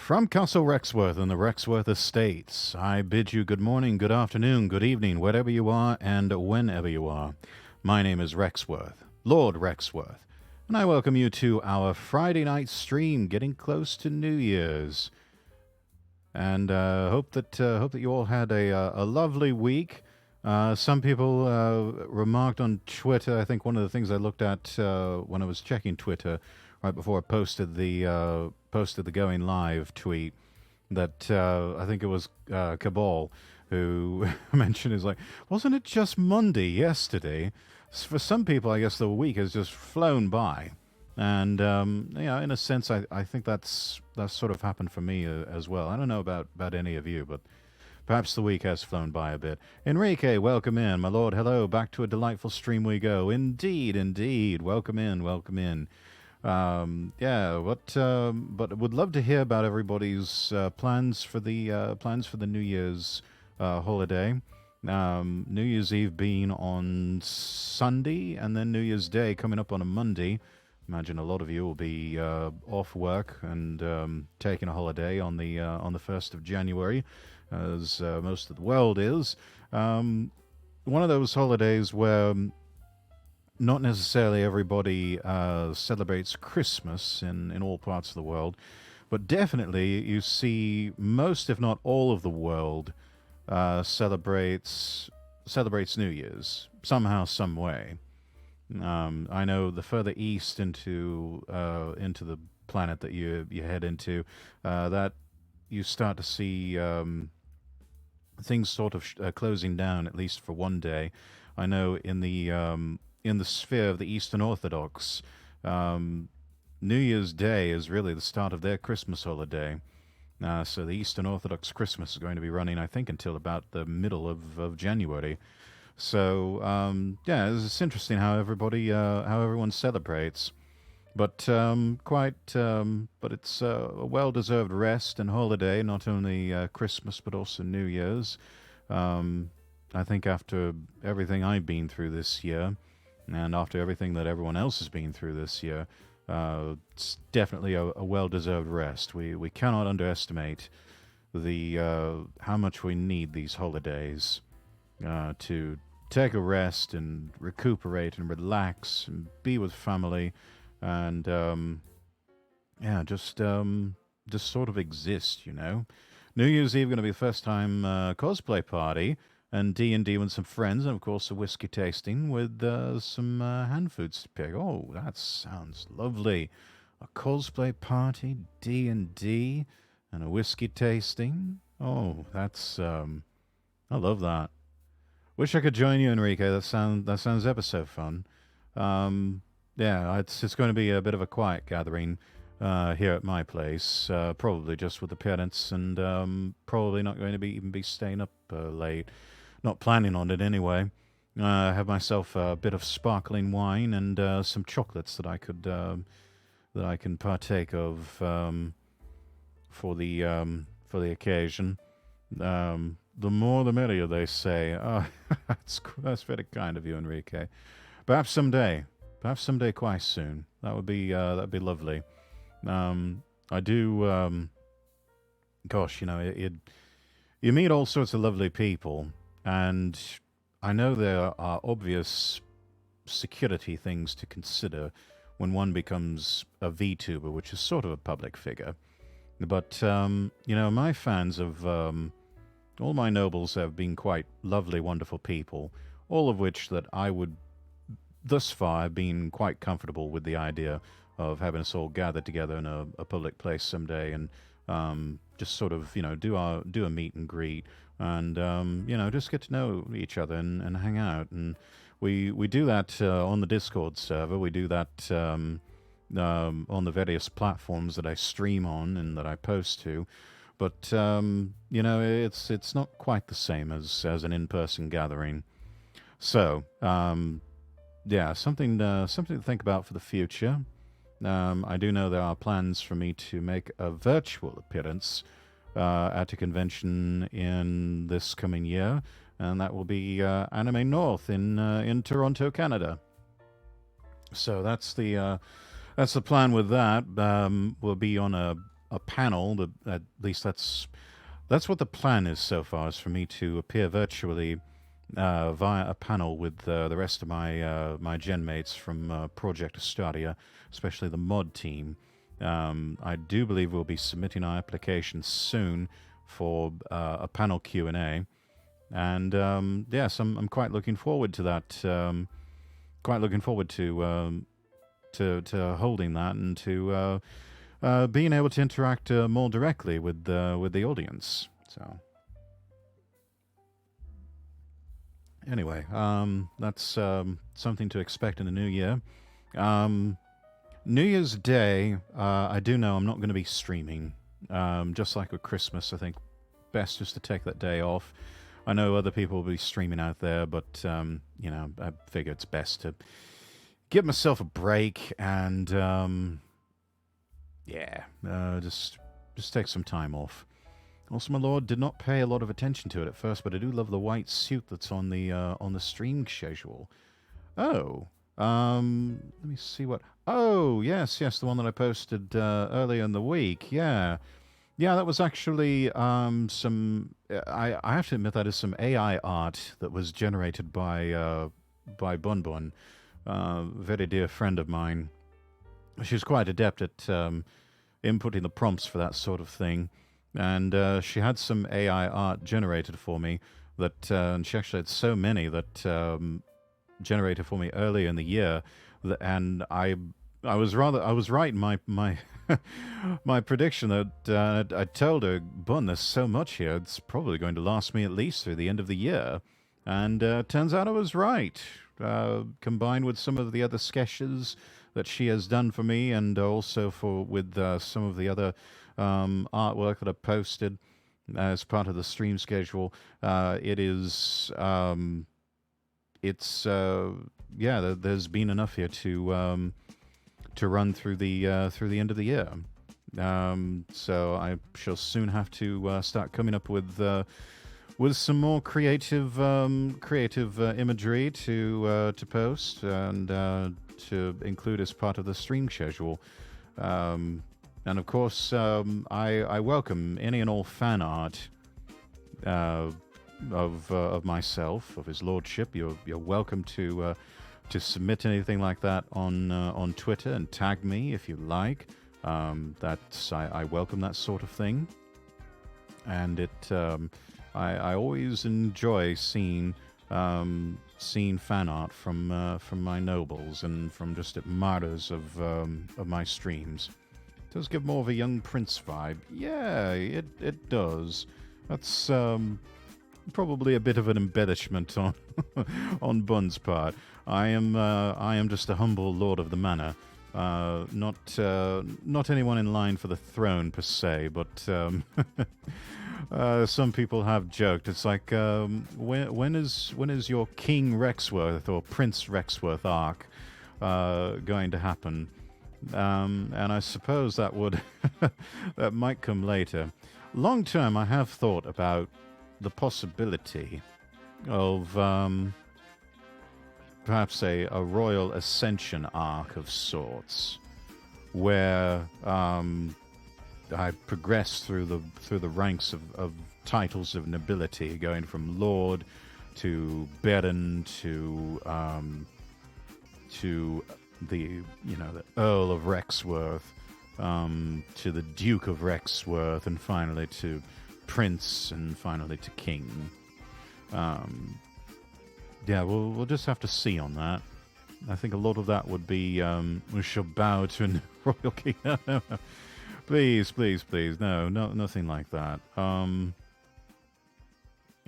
From Castle Rexworth and the Rexworth Estates, I bid you good morning, good afternoon, good evening, wherever you are and whenever you are. My name is Rexworth, Lord Rexworth, and I welcome you to our Friday night stream, getting close to New Year's. And hope that you all had a lovely week. Some people remarked on Twitter. I think one of the things I looked at when I was checking Twitter right before I posted the going live tweet that I think it was Cabal who mentioned is like, wasn't it just Monday yesterday? For some people, I guess the week has just flown by. And in a sense, I think that's sort of happened for me as well. I don't know about any of you, but perhaps the week has flown by a bit. Enrique, welcome in. My lord, hello. Back to a delightful stream we go. Indeed, indeed. Welcome in, welcome in. But would love to hear about everybody's plans for the New Year's holiday. New Year's Eve being on Sunday, and then New Year's Day coming up on a Monday. Imagine a lot of you will be off work and taking a holiday on the 1st of January, as most of the world is. One of those holidays where not necessarily everybody celebrates Christmas in all parts of the world, but definitely you see most, if not all, of the world celebrates New Year's somehow, some way. I know the further east into the planet that you head into, that you start to see things sort of closing down, at least for one day. I know in the sphere of the Eastern Orthodox, New Year's Day is really the start of their Christmas holiday. So the Eastern Orthodox Christmas is going to be running, I think, until about the middle of January. So it's interesting how everyone celebrates, but but it's a well-deserved rest and holiday, not only Christmas but also New Year's. I think after everything I've been through this year, and after everything that everyone else has been through this year, it's definitely a well-deserved rest. We cannot underestimate the how much we need these holidays to take a rest and recuperate and relax and be with family and just sort of exist, you know. New Year's Eve going to be the first time cosplay party and D&D with some friends, and of course a whiskey tasting with some hand foods to pick. Oh, that sounds lovely. A cosplay party, D&D, and a whiskey tasting. Oh, that's I love that. Wish I could join you, Enrique. That sounds ever so fun. It's going to be a bit of a quiet gathering here at my place, probably just with the parents, and probably not going to even be staying up late. Not planning on it anyway. I have myself a bit of sparkling wine and some chocolates that I can partake of for the occasion. The more the merrier, they say. Oh, that's very kind of you, Enrique. Perhaps someday quite soon. That'd be lovely. I do. Gosh, you meet all sorts of lovely people, and I know there are obvious security things to consider when one becomes a VTuber, which is sort of a public figure. But my fans of all my nobles have been quite lovely, wonderful people, all of which that I would thus far have been quite comfortable with the idea of having us all gathered together in a public place someday and just sort of, do a meet and greet and, just get to know each other and hang out. And we do that on the Discord server. We do that on the various platforms that I stream on and that I post to. But it's not quite the same as an in-person gathering. So something to think about for the future. I do know there are plans for me to make a virtual appearance at a convention in this coming year, and that will be Anime North in Toronto, Canada. So that's the plan with that. We'll be on a a panel. At least that's what the plan is so far. Is for me to appear virtually via a panel with the rest of my gen mates from Project Astadia, especially the mod team. I do believe we'll be submitting our application soon for a panel Q&A. And yes, I'm quite looking forward to that. Quite looking forward to holding that and to being able to interact more directly with the audience. So anyway, that's something to expect in the new year. New Year's Day, I do know I'm not going to be streaming. Just like with Christmas, I think best just to take that day off. I know other people will be streaming out there, but you know, I figure it's best to give myself a break and yeah, just take some time off. Also, my lord, did not pay a lot of attention to it at first, but I do love the white suit that's on the stream schedule. Oh, let me see what. Oh, yes, the one that I posted earlier in the week. Yeah. That was actually some. I have to admit that is some AI art that was generated by Bun Bun, very dear friend of mine. She's quite adept at inputting the prompts for that sort of thing, and she had some AI art generated for me that, and she actually had so many that generated for me earlier in the year, and I was right in my my prediction that I told her, Bun, there's so much here, it's probably going to last me at least through the end of the year. And turns out I was right. Combined with some of the other sketches that she has done for me, and also with some of the other artwork that I posted as part of the stream schedule, it's yeah, there's been enough here to run through the end of the year. So I shall soon have to start coming up with some more creative imagery to post and to include as part of the stream schedule. And of course, I welcome any and all fan art of myself, of His Lordship. You're welcome to submit anything like that on Twitter and tag me if you like. I welcome that sort of thing, and I always enjoy seeing fan art from my nobles and from just admirers of my streams. It does give more of a young prince vibe. Yeah, it does. That's probably a bit of an embellishment on on Bun's part. I am just a humble lord of the manor, not anyone in line for the throne per se, but some people have joked. It's like when is your King Rexworth or Prince Rexworth arc going to happen? And I suppose that would that might come later. Long term, I have thought about the possibility of perhaps a royal ascension arc of sorts, where I progress through the ranks of titles of nobility, going from lord to baron to the the Earl of Rexworth, to the Duke of Rexworth, and finally to Prince, and finally to King. Yeah, we'll just have to see on that. I think a lot of that would be we shall bow to a royal king. No. Please, no, nothing like that. I'm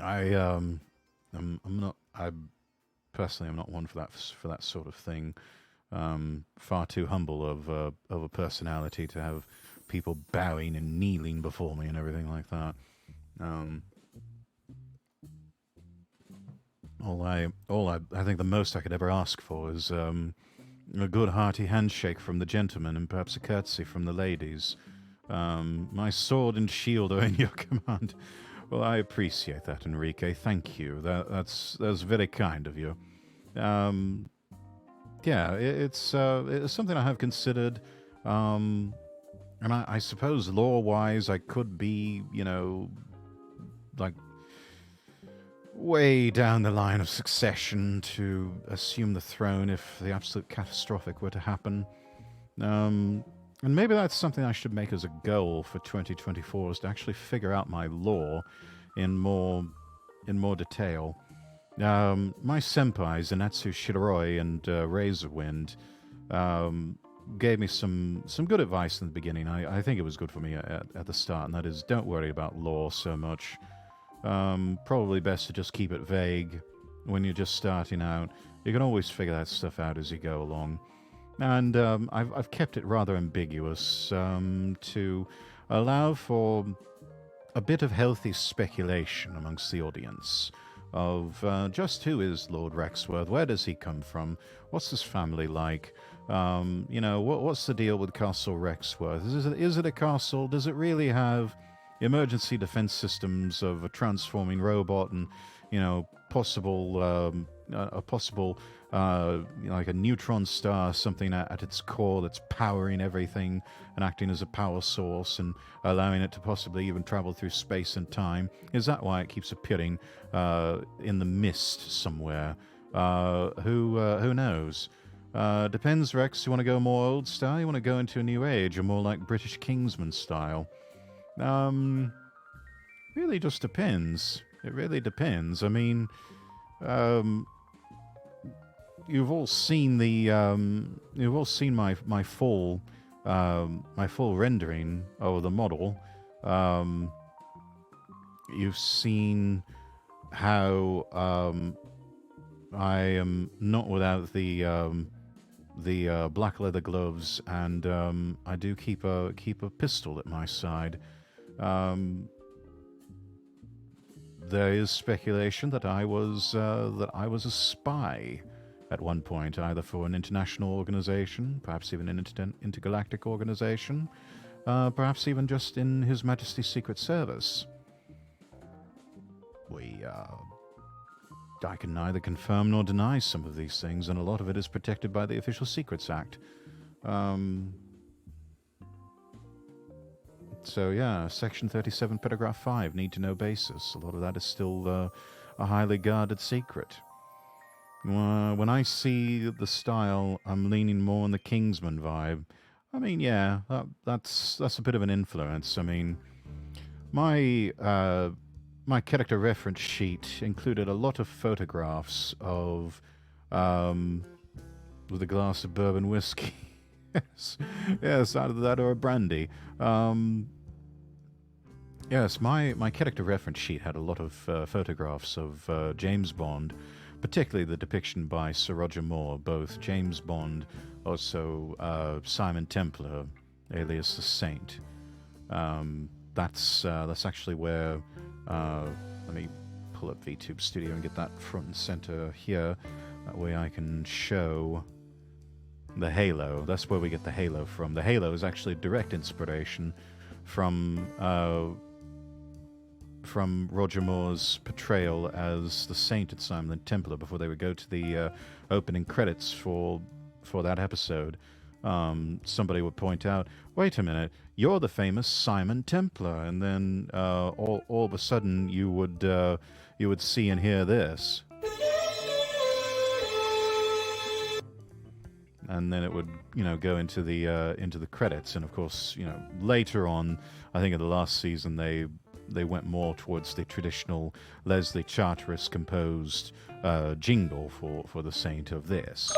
not. I personally am not one for that sort of thing. Far too humble of a personality to have people bowing and kneeling before me and everything like that. I think the most I could ever ask for is a good hearty handshake from the gentlemen and perhaps a curtsy from the ladies. My sword and shield are in your command. Well, I appreciate that, Enrique. Thank you. That's very kind of you. Yeah, it's something I have considered. And I suppose lore-wise, I could be, you know, like way down the line of succession to assume the throne if the absolute catastrophic were to happen. And maybe that's something I should make as a goal for 2024 is to actually figure out my lore in more detail. My senpais, Anatsu Shiroi and Razorwind, gave me some good advice in the beginning. I think it was good for me at the start, and that is don't worry about lore so much. Probably best to just keep it vague when you're just starting out. You can always figure that stuff out as you go along. And I've kept it rather ambiguous to allow for a bit of healthy speculation amongst the audience of just who is Lord Rexworth, where does he come from, what's his family like, you know, what's the deal with Castle Rexworth? Is it a castle? Does it really have emergency defense systems of a transforming robot and, you know, a possible like a neutron star, something at its core that's powering everything and acting as a power source and allowing it to possibly even travel through space and time? Is that why it keeps appearing in the mist somewhere? Who knows? Depends, Rex. You want to go more old style? You want to go into a new age, or more like British Kingsman style? Really just depends. It really depends. I mean, you've all seen my full rendering of the model. You've seen how I am not without the black leather gloves, and I do keep a pistol at my side. There is speculation that I was a spy at one point, either for an international organization, perhaps even an intergalactic organization, perhaps even just in His Majesty's Secret Service. I can neither confirm nor deny some of these things, and a lot of it is protected by the Official Secrets Act. So yeah, Section 37, Paragraph 5, need to know basis. A lot of that is still a highly guarded secret. When I see the style, I'm leaning more on the Kingsman vibe. I mean, yeah, that's a bit of an influence. I mean, my character reference sheet included a lot of photographs of with a glass of bourbon whiskey. Yes, either that or a brandy. Yes, my character reference sheet had a lot of photographs of James Bond, particularly the depiction by Sir Roger Moore, both James Bond, also Simon Templar, alias the Saint. That's actually where. Let me pull up VTube Studio and get that front and center here. That way I can show the halo. That's where we get the halo from. The halo is actually direct inspiration from Roger Moore's portrayal as the Saint at Simon Templar before they would go to the opening credits for that episode. Somebody would point out, wait a minute, you're the famous Simon Templar, and then all of a sudden you would see and hear this. And then it would, you know, go into the credits, and of course, you know, later on, I think in the last season they went more towards the traditional Leslie Charteris composed jingle for the Saint of this.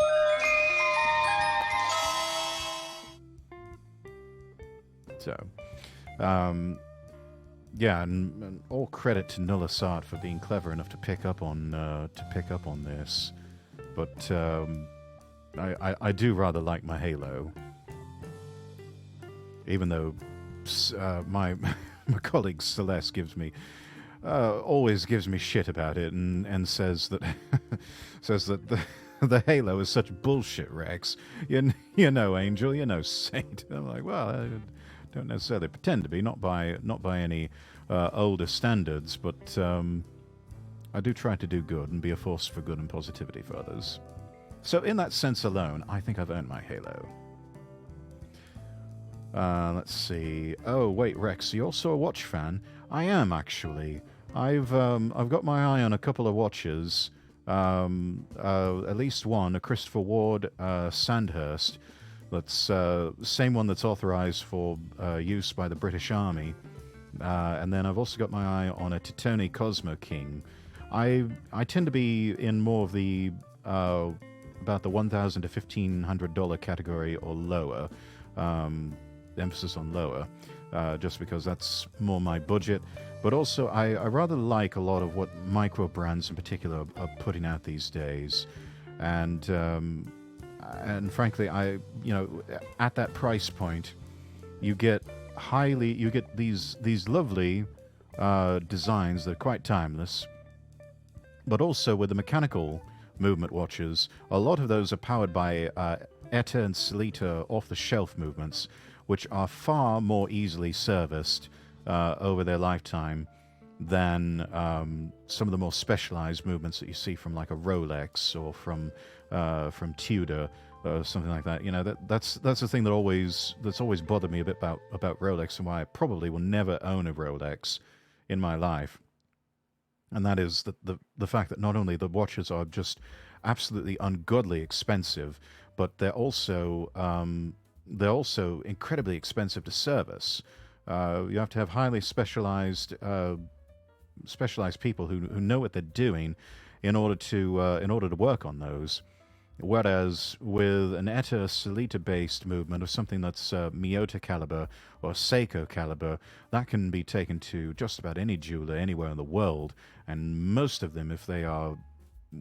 So, yeah, and all credit to Nullus Art for being clever enough to pick up on this, but. I do rather like my Halo, even though my colleague Celeste always gives me shit about it and says that the Halo is such bullshit, Rex. You know, Angel, you know, Saint. I'm like, well, I don't necessarily pretend to be, not by any older standards, but I do try to do good and be a force for good and positivity for others. So in that sense alone, I think I've earned my Halo. Let's see. Oh, wait, Rex, you're also a watch fan? I am, actually. I've got my eye on a couple of watches. At least one, a Christopher Ward Sandhurst. That's same one that's authorized for use by the British Army. And then I've also got my eye on a Titoni Cosmo King. I tend to be in more of the about the $1,000 to $1,500 category or lower. Emphasis on lower, just because that's more my budget. But also, I rather like a lot of what micro brands in particular are putting out these days, and frankly, at that price point, you get these lovely designs that are quite timeless, but also with the mechanical movement watches, a lot of those are powered by ETA and Sellita off-the-shelf movements, which are far more easily serviced over their lifetime than some of the more specialized movements that you see from like a Rolex or from Tudor or something like that. You know, that's the thing that's always bothered me a bit about Rolex, and why I probably will never own a Rolex in my life. And that is the fact that not only the watches are just absolutely ungodly expensive, but they're also incredibly expensive to service. You have to have highly specialized people who know what they're doing in order to work on those. Whereas with an ETA Sellita based movement or something that's Miyota caliber or Seiko caliber, that can be taken to just about any jeweler anywhere in the world, and most of them, if they are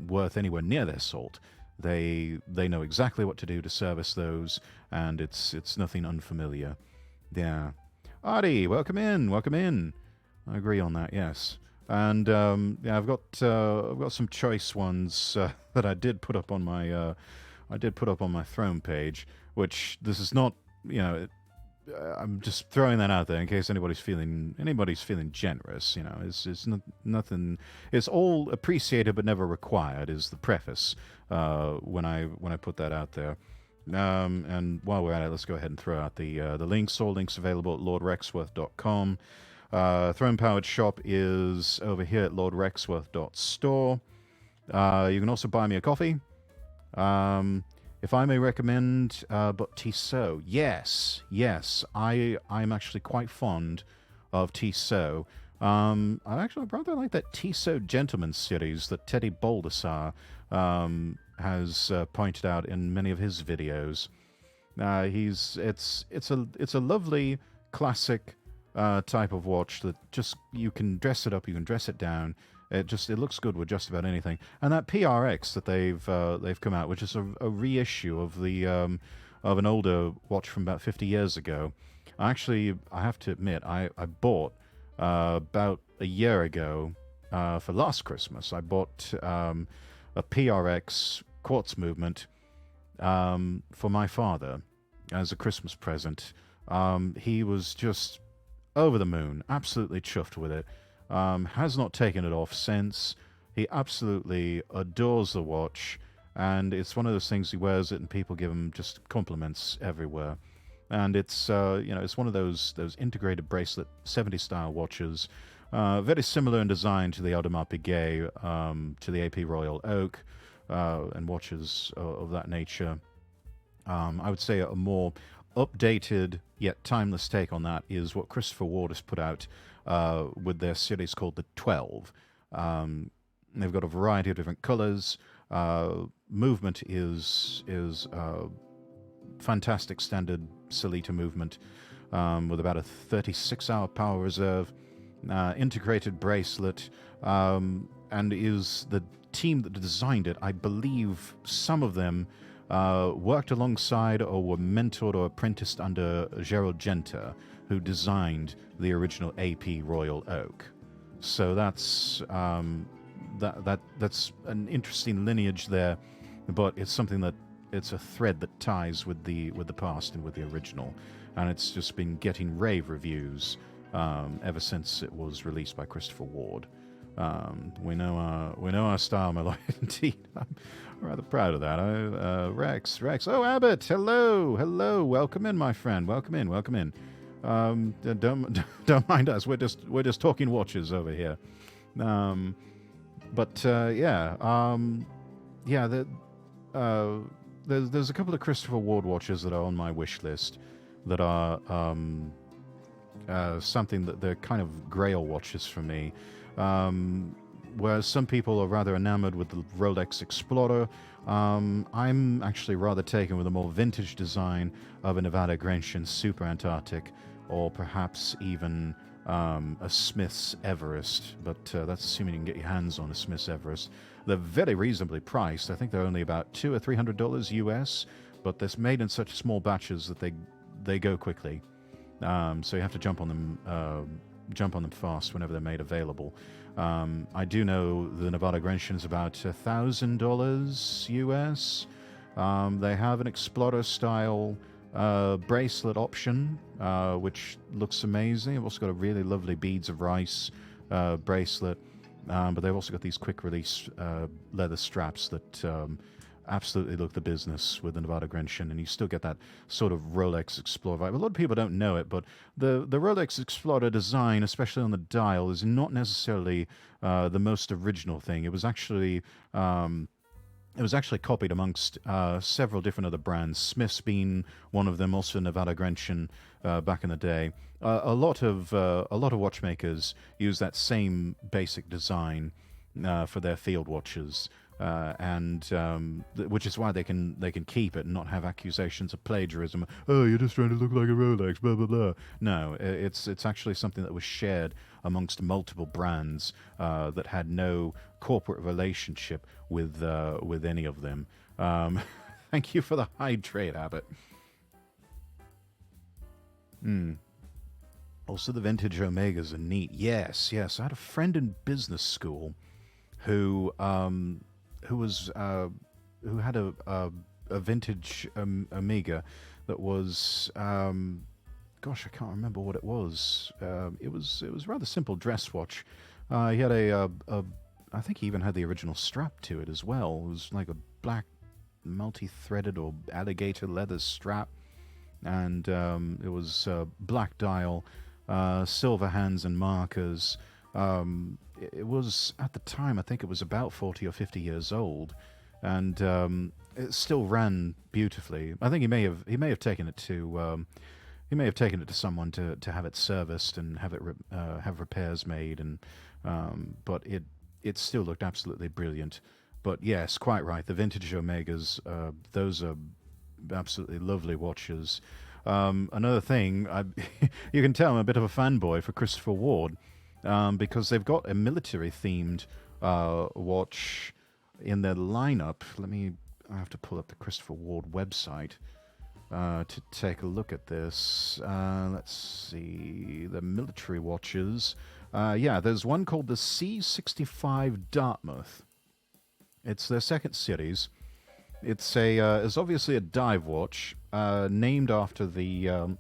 worth anywhere near their salt, they know exactly what to do to service those, and it's nothing unfamiliar. Yeah. Artie, welcome in, welcome in. I agree on that, yes. And yeah, I've got some choice ones that I did put up on my Throne page, which this is not, I'm just throwing that out there in case anybody's feeling generous. You know, it's nothing. It's all appreciated but never required is the preface when I put that out there. And while we're at it, let's go ahead and throw out the links. All links available at lordrexworth.com. Throne Powered Shop is over here at lordrexworth.store. You can also buy me a coffee. If I may recommend, but Tissot. Yes, I'm actually quite fond of Tissot. I actually rather like that Tissot Gentleman series that Teddy Baldessar has pointed out in many of his videos. It's a lovely classic type of watch that just you can dress it up, you can dress it down. It looks good with just about anything. And that PRX that they've come out, which is a reissue of the of an older watch from about 50 years ago. Actually, I have to admit, I bought about a year ago for last Christmas. I bought a PRX quartz movement for my father as a Christmas present. He was just over the moon, absolutely chuffed with it. Has not taken it off since. He absolutely adores the watch, and it's one of those things he wears it and people give him just compliments everywhere. And it's it's one of those integrated bracelet 70s style watches, very similar in design to the Audemars Piguet, to the AP Royal Oak, and watches of that nature. I would say a more updated yet timeless take on that is what Christopher Ward has put out with their series called the 12. They've got a variety of different colors. Movement is fantastic standard Sellita movement with about a 36-hour power reserve, integrated bracelet, and is the team that designed it. I believe some of them worked alongside or were mentored or apprenticed under Gerald Genta, who designed the original AP Royal Oak. So that's that's an interesting lineage there, but it's something that it's a thread that ties with the past and with the original, and it's just been getting rave reviews ever since it was released by Christopher Ward. We know our style, my lord. Indeed, I'm rather proud of that. Rex. Oh, Abbott, hello. Welcome in, my friend. Welcome in. Don't mind us. We're just talking watches over here. Yeah. There's a couple of Christopher Ward watches that are on my wish list that are something that they're kind of grail watches for me. Whereas some people are rather enamored with the Rolex Explorer, I'm actually rather taken with a more vintage design of a Nevada Grenchen Super Antarctic, or perhaps even a Smith's Everest, but that's assuming you can get your hands on a Smith's Everest. They're very reasonably priced. I think they're only about $200 or $300 US, but they're made in such small batches that they go quickly. So you have to jump on them fast whenever they're made available. I do know the Nevada Grenchen is about $1,000 US. They have an Explorer style bracelet option, which looks amazing. They've also got a really lovely beads of rice bracelet, but they've also got these quick release leather straps that absolutely look the business with the Nevada Grenchen, and you still get that sort of Rolex Explorer vibe. A lot of people don't know it, but the Rolex Explorer design, especially on the dial, is not necessarily the most original thing. It was actually copied amongst several different other brands, Smith's being one of them, also Nevada Grenchen back in the day. A lot of watchmakers use that same basic design for their field watches. Which is why they can keep it and not have accusations of plagiarism. Oh, you're just trying to look like a Rolex, blah blah blah. No, it's actually something that was shared amongst multiple brands that had no corporate relationship with any of them. Thank you for the hydrate, Abbott. Also, the vintage Omegas are neat. Yes. I had a friend in business school who had a vintage Omega that was gosh, I can't remember what it was. It was rather simple dress watch. He had I think he even had the original strap to it as well. It was like a black multi-threaded or alligator leather strap, and it was black dial, silver hands and markers. It was, at the time, I think it was about 40 or 50 years old, and it still ran beautifully. I think he may have taken it to someone to have it serviced and have it have repairs made, and but it still looked absolutely brilliant. But yes, quite right. The vintage Omegas, those are absolutely lovely watches. Another thing, you can tell I'm a bit of a fanboy for Christopher Ward. Because they've got a military-themed watch in their lineup. I have to pull up the Christopher Ward website to take a look at this. Let's see, the military watches. There's one called the C65 Dartmouth. It's their second series. It's obviously a dive watch, named after the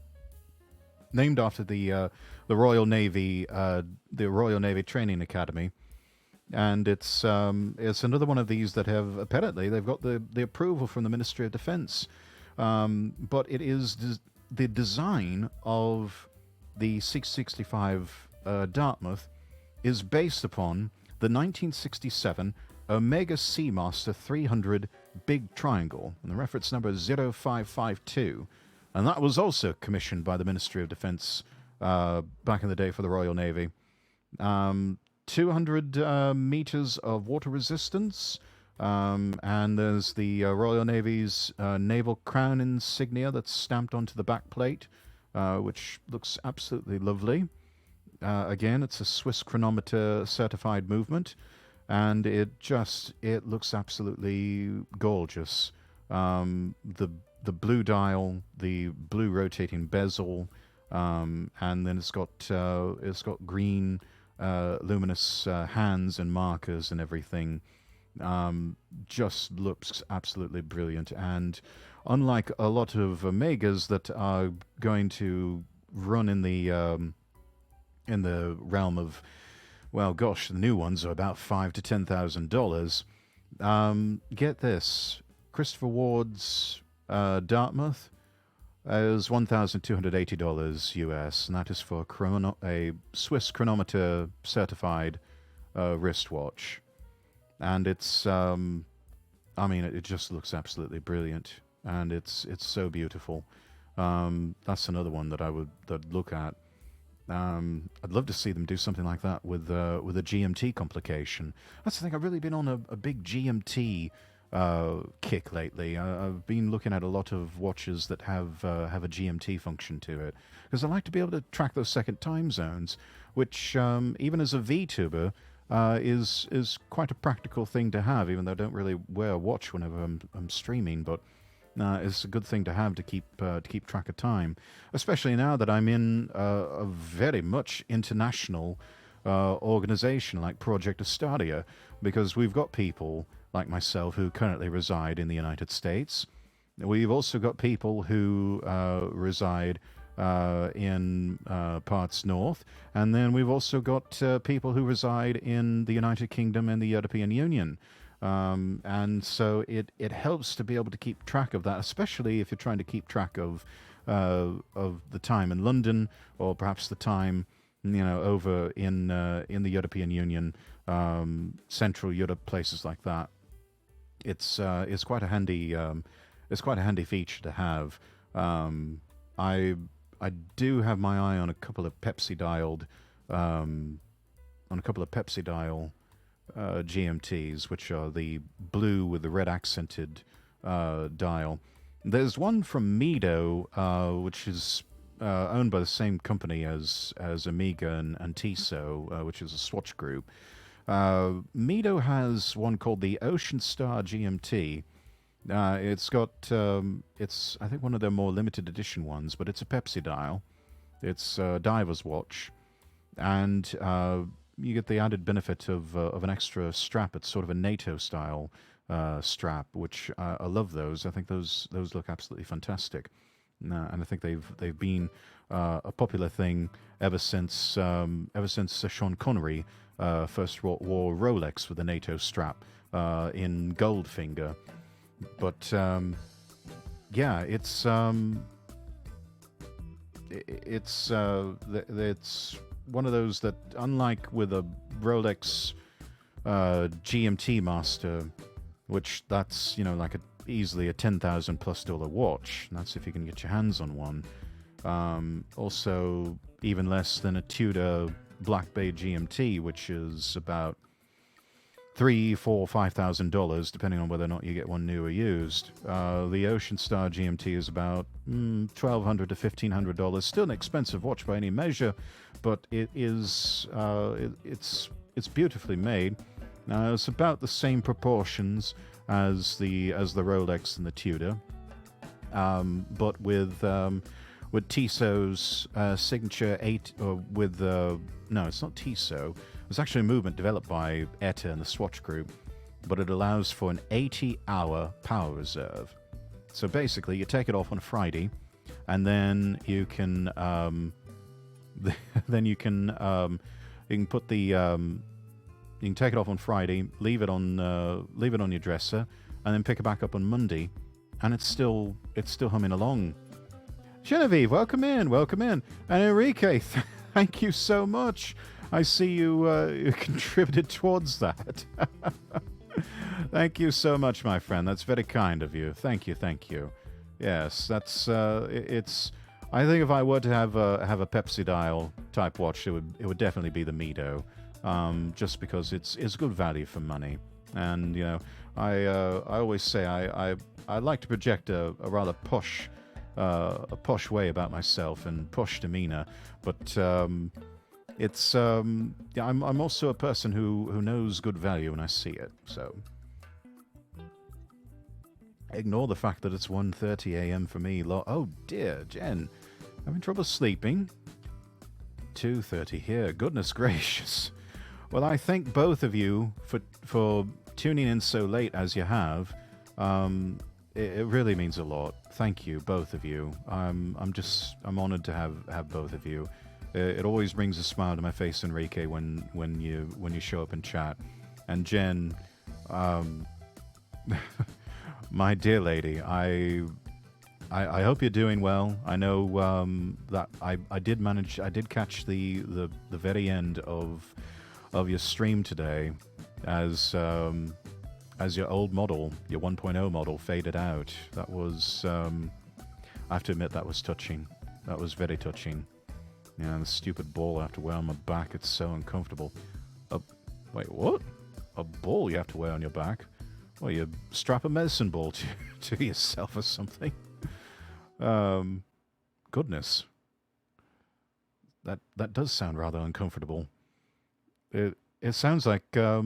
Royal Navy, Training Academy, and it's another one of these that they've got the approval from the Ministry of Defence, but it is the design of the 665 Dartmouth is based upon the 1967 Omega Seamaster 300 Big Triangle, and the reference number is 0552. And that was also commissioned by the Ministry of Defence back in the day for the Royal Navy. 200 meters of water resistance, and there's the Royal Navy's naval crown insignia that's stamped onto the back plate, which looks absolutely lovely. Again, it's a Swiss chronometer certified movement, and it looks absolutely gorgeous. The blue dial, the blue rotating bezel, and then it's got green luminous hands and markers and everything. Just looks absolutely brilliant. And unlike a lot of Omegas that are going to run in the realm of Well, gosh, the new ones are about $5,000 to $10,000. Get this, Christopher Ward's Dartmouth is $1,280 US, and that is for a Swiss chronometer certified wristwatch. And it's, I mean, it just looks absolutely brilliant, and it's so beautiful. That's another one that I'd look at. I'd love to see them do something like that with a GMT complication. That's the thing. I've really been on a big GMT kick lately. I've been looking at a lot of watches that have a GMT function to it, because I like to be able to track those second time zones, which even as a VTuber is quite a practical thing to have. Even though I don't really wear a watch whenever I'm streaming, but it's a good thing to have to keep track of time, especially now that I'm in a very much international organization like Project Astadia, because we've got people like myself who currently reside in the United States. We've also got people who reside in parts north, and then we've also got people who reside in the United Kingdom and the European Union. And so it helps to be able to keep track of that, especially if you're trying to keep track of the time in London, or perhaps the time over in the European Union, Central Europe, places like that. It's quite a handy feature to have. I do have my eye on a couple of Pepsi dial GMTs, which are the blue with the red accented dial. There's one from Mido, which is owned by the same company as Amiga and Tissot, which is a Swatch group. Mido has one called the Ocean Star GMT. It's got, it's I think one of their more limited edition ones, but it's a Pepsi dial. It's a diver's watch, and you get the added benefit of an extra strap. It's sort of a NATO style strap, which I love those. I think those look absolutely fantastic, and I think they've been a popular thing ever since Sean Connery first wore Rolex with a NATO strap in Goldfinger. But yeah, it's one of those that, unlike with a Rolex GMT Master, which that's like easily a $10,000+ watch. And that's if you can get your hands on one. Also, even less than a Tudor Black Bay GMT, which is about $3,000, $4,000, $5,000, depending on whether or not you get one new or used. The Ocean Star GMT is about $1,200 to $1,500. Still an expensive watch by any measure, but it is it's beautifully made. It's about the same proportions as the Rolex and the Tudor, but with Tissot's signature 8, or with no, it's not Tissot. It's actually a movement developed by ETA and the Swatch Group, but it allows for an 80-hour power reserve. So basically, you take it off on a Friday, and then you can you can put the you can take it off on Friday, leave it on your dresser, and then pick it back up on Monday, and it's still humming along. Genevieve, welcome in, and Enrique, thank you so much. I see you contributed towards that. Thank you so much, my friend. That's very kind of you. Thank you. Yes, that's it's. I think if I were to have a Pepsi dial type watch, it would definitely be the Mido, just because it's good value for money. And I always say I like to project a rather posh way about myself and posh demeanor, but it's I'm also a person who knows good value when I see it. So ignore the fact that it's 1:30 a.m. for me. Oh dear, Jen, having trouble sleeping. 2:30 here. Goodness gracious. Well, I thank both of you for tuning in so late as you have. It really means a lot. Thank you, both of you. I'm honored to have both of you. It always brings a smile to my face, Enrique, when you show up in chat. And Jen, my dear lady, I hope you're doing well. I know that I did catch the very end of your stream today as your old model, your 1.0 model, faded out. That was I have to admit that was touching. That was very touching. Yeah, the stupid ball I have to wear on my back. It's so uncomfortable. Wait, what? A ball you have to wear on your back? Well, you strap a medicine ball to yourself or something. Goodness. That does sound rather uncomfortable. It sounds like I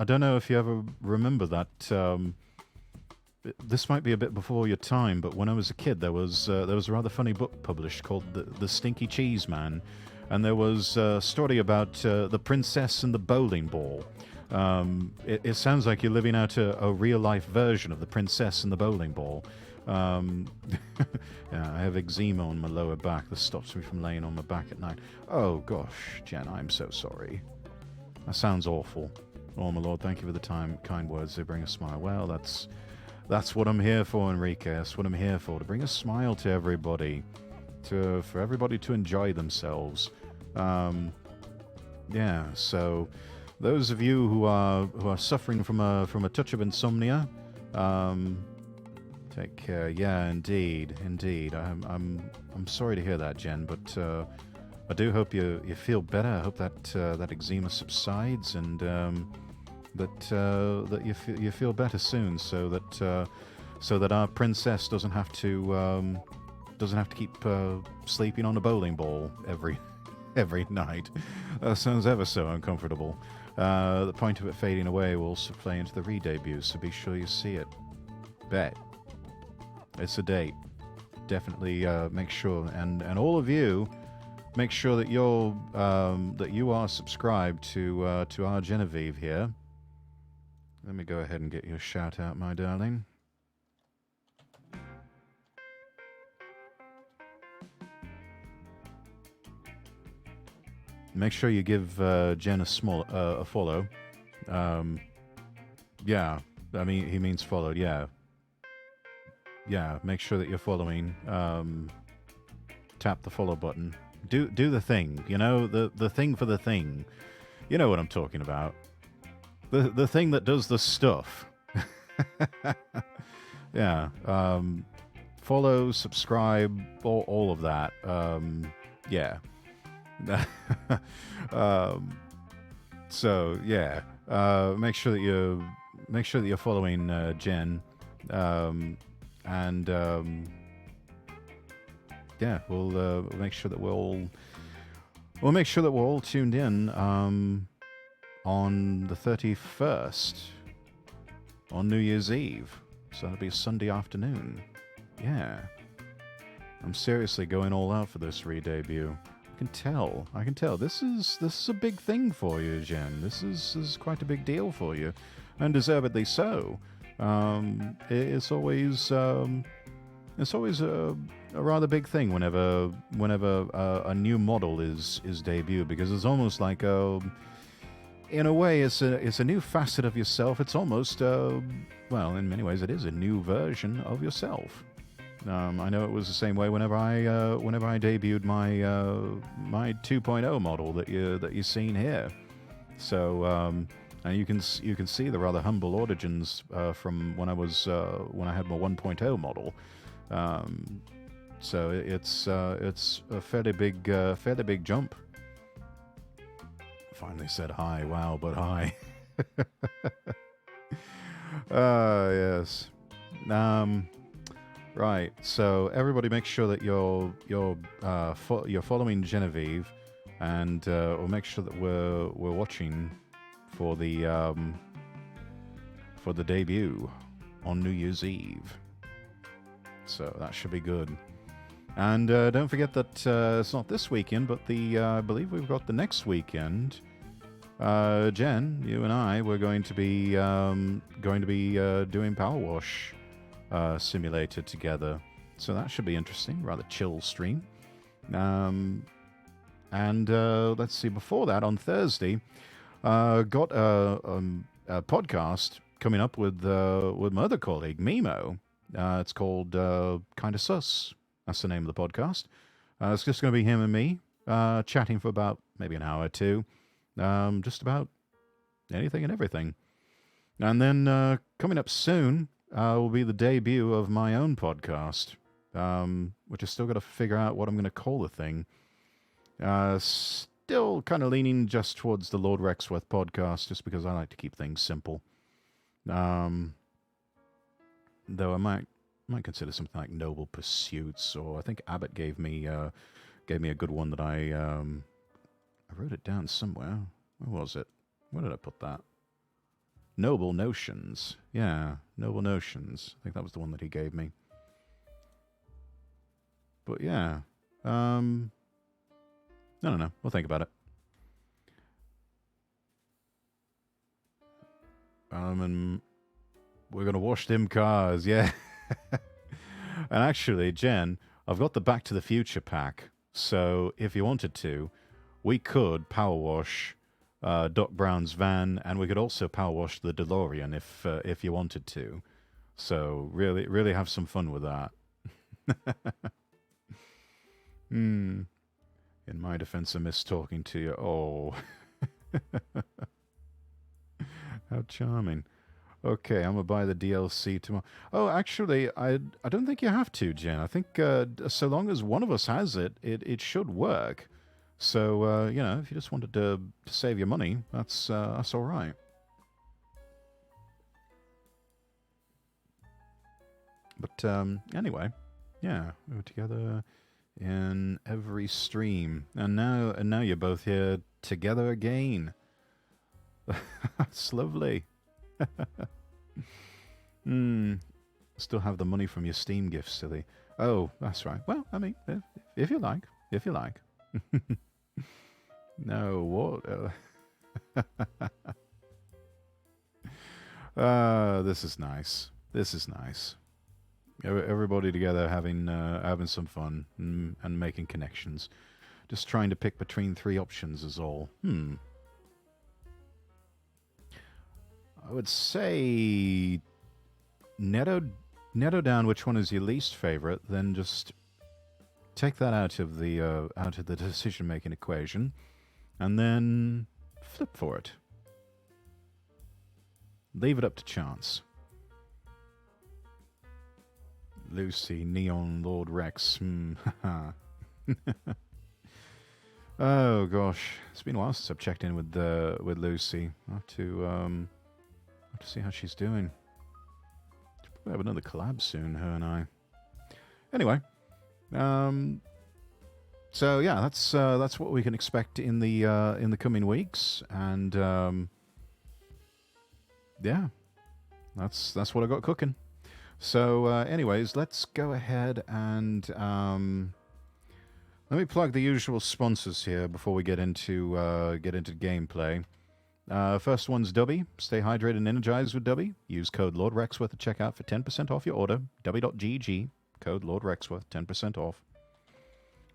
don't know if you ever remember that. This might be a bit before your time, but when I was a kid, there was a rather funny book published called The Stinky Cheese Man, and there was a story about the princess and the bowling ball. It sounds like you're living out a real-life version of the princess and the bowling ball. Yeah, I have eczema on my lower back that stops me from laying on my back at night. Oh gosh, Jen, I'm so sorry. That sounds awful. Oh my lord, thank you for the kind words. They bring a smile. Well, that's what I'm here for, Enrique. That's what I'm here for, to bring a smile to everybody, for everybody to enjoy themselves. Yeah. So, those of you who are suffering from a touch of insomnia, take care. Yeah, indeed. I'm sorry to hear that, Jen, but I do hope you feel better. I hope that eczema subsides and that you feel better soon, so that our princess doesn't have to keep sleeping on a bowling ball every night. That sounds ever so uncomfortable. The point of it fading away will also play into the re-debut, so be sure you see it. Bet. It's a date. Definitely make sure, and all of you, make sure that you are subscribed to our Genevieve here. Let me go ahead and get your shout out, my darling. Make sure you give Jen a follow. Yeah, I mean, he means followed, yeah. Yeah, make sure that you're following. Tap the follow button. Do the thing, you know, the thing for the thing. You know what I'm talking about. The thing that does the stuff. Yeah. Follow, subscribe, all of that. Yeah. So yeah. Make sure that you're following Jen. Yeah, we'll make sure that we'll make sure that we're all tuned in on the 31st, on New Year's Eve. So that'll be a Sunday afternoon. Yeah. I'm seriously going all out for this re-debut. I can tell. This is a big thing for you, Jen. This is quite a big deal for you, and deservedly so. It's always a rather big thing whenever a new model is debuted, because it's almost like in a way it's a new facet of yourself. It's almost well, in many ways it is a new version of yourself. I know it was the same way whenever I debuted my 2.0 model that you've seen here. So and you can see the rather humble origins from when I had my 1.0 model. So it's a fairly big jump. Finally said hi. Wow, but hi. Yes. Right. So everybody, make sure that you're following Genevieve, and we'll make sure that we're watching for the debut on New Year's Eve. So that should be good. And don't forget that it's not this weekend, but I believe we've got the next weekend. Jen, you and I, we're going to be doing Power Wash Simulator together. So that should be interesting. Rather chill stream. And let's see, before that, on Thursday, got a podcast coming up with my other colleague, Mimo. It's called Kinda Sus. That's the name of the podcast. It's just going to be him and me chatting for about maybe an hour or two, just about anything and everything. And then coming up soon will be the debut of my own podcast, which I still got to figure out what I'm going to call the thing. Still kind of leaning just towards the Lord Rexworth podcast, just because I like to keep things simple. Though I might consider something like Noble Pursuits, or I think Abbott gave me a good one that I wrote it down somewhere. Where was it? Where did I put that? Noble Notions. Yeah, Noble Notions. I think that was the one that he gave me. But yeah, I don't know. We'll think about it. And we're gonna wash them cars, yeah. And actually, Jen, I've got the Back to the Future pack. So if you wanted to, we could power wash Doc Brown's van, and we could also power wash the DeLorean if you wanted to. So really have some fun with that. In my defense, I miss talking to you. Oh, how charming. Okay, I'm gonna buy the DLC tomorrow. Oh, actually, I don't think you have to, Jen. I think so long as one of us has it, it should work. So if you just wanted to save your money, that's all right. But anyway, yeah, we were together in every stream, and now you're both here together again. That's lovely. Still have the money from your Steam gifts, silly. Oh, that's right. Well, I mean, if you like. No, what? This is nice. Everybody together having some fun and making connections. Just trying to pick between three options is all. I would say netto down which one is your least favorite, then just take that out of the decision making equation, and then flip for it. Leave it up to chance. Lucy, Neon, Lord Rex. Oh gosh, it's been a while since I've checked in with Lucy. I have to see how she's doing. We'll have another collab soon, her and I. Anyway, so yeah, that's what we can expect in the coming weeks, and yeah, that's what I got cooking. So, anyways, let's go ahead and let me plug the usual sponsors here before we get into gameplay. First one's Dubby. Stay hydrated and energized with Dubby. Use code Lord Rexworth at checkout for 10% off your order. Dubby.gg. Code Lord Rexworth, 10% off.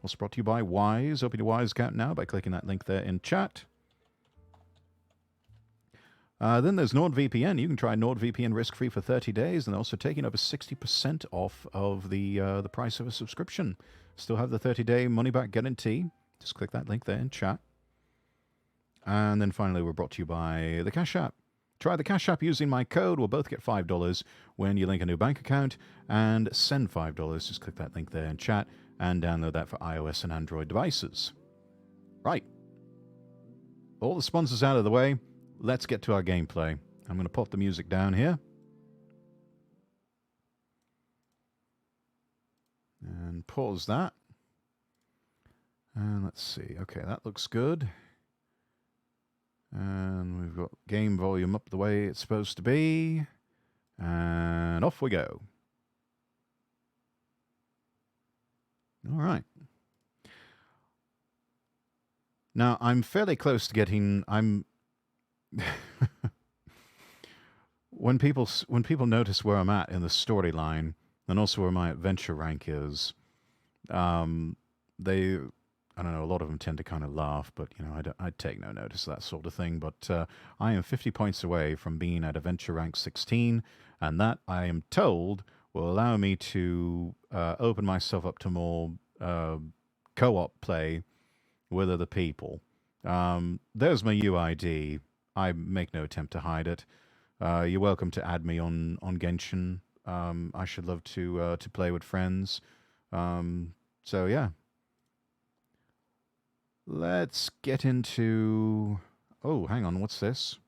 Also brought to you by Wise. Open your Wise account now by clicking that link there in chat. Then there's NordVPN. You can try NordVPN risk-free for 30 days, and they're also taking over 60% off of the price of a subscription. Still have the 30-day money-back guarantee. Just click that link there in chat. And then finally, we're brought to you by the Cash App. Try the Cash App using my code. We'll both get $5 when you link a new bank account and send $5. Just click that link there in chat and download that for iOS and Android devices. Right. All the sponsors out of the way. Let's get to our gameplay. I'm going to pop the music down here. And pause that. And let's see. Okay, that looks good. And we've got game volume up the way it's supposed to be. And off we go. All right. Now, I'm fairly close to getting... when people notice where I'm at in the storyline, and also where my adventure rank is, they I don't know, a lot of them tend to kind of laugh, but, you know, I'd take no notice of that sort of thing. But I am 50 points away from being at Adventure Rank 16, and that, I am told, will allow me to open myself up to more co-op play with other people. There's my UID. I make no attempt to hide it. You're welcome to add me on Genshin. I should love to play with friends. So, yeah. Let's get into... Oh, hang on, what's this?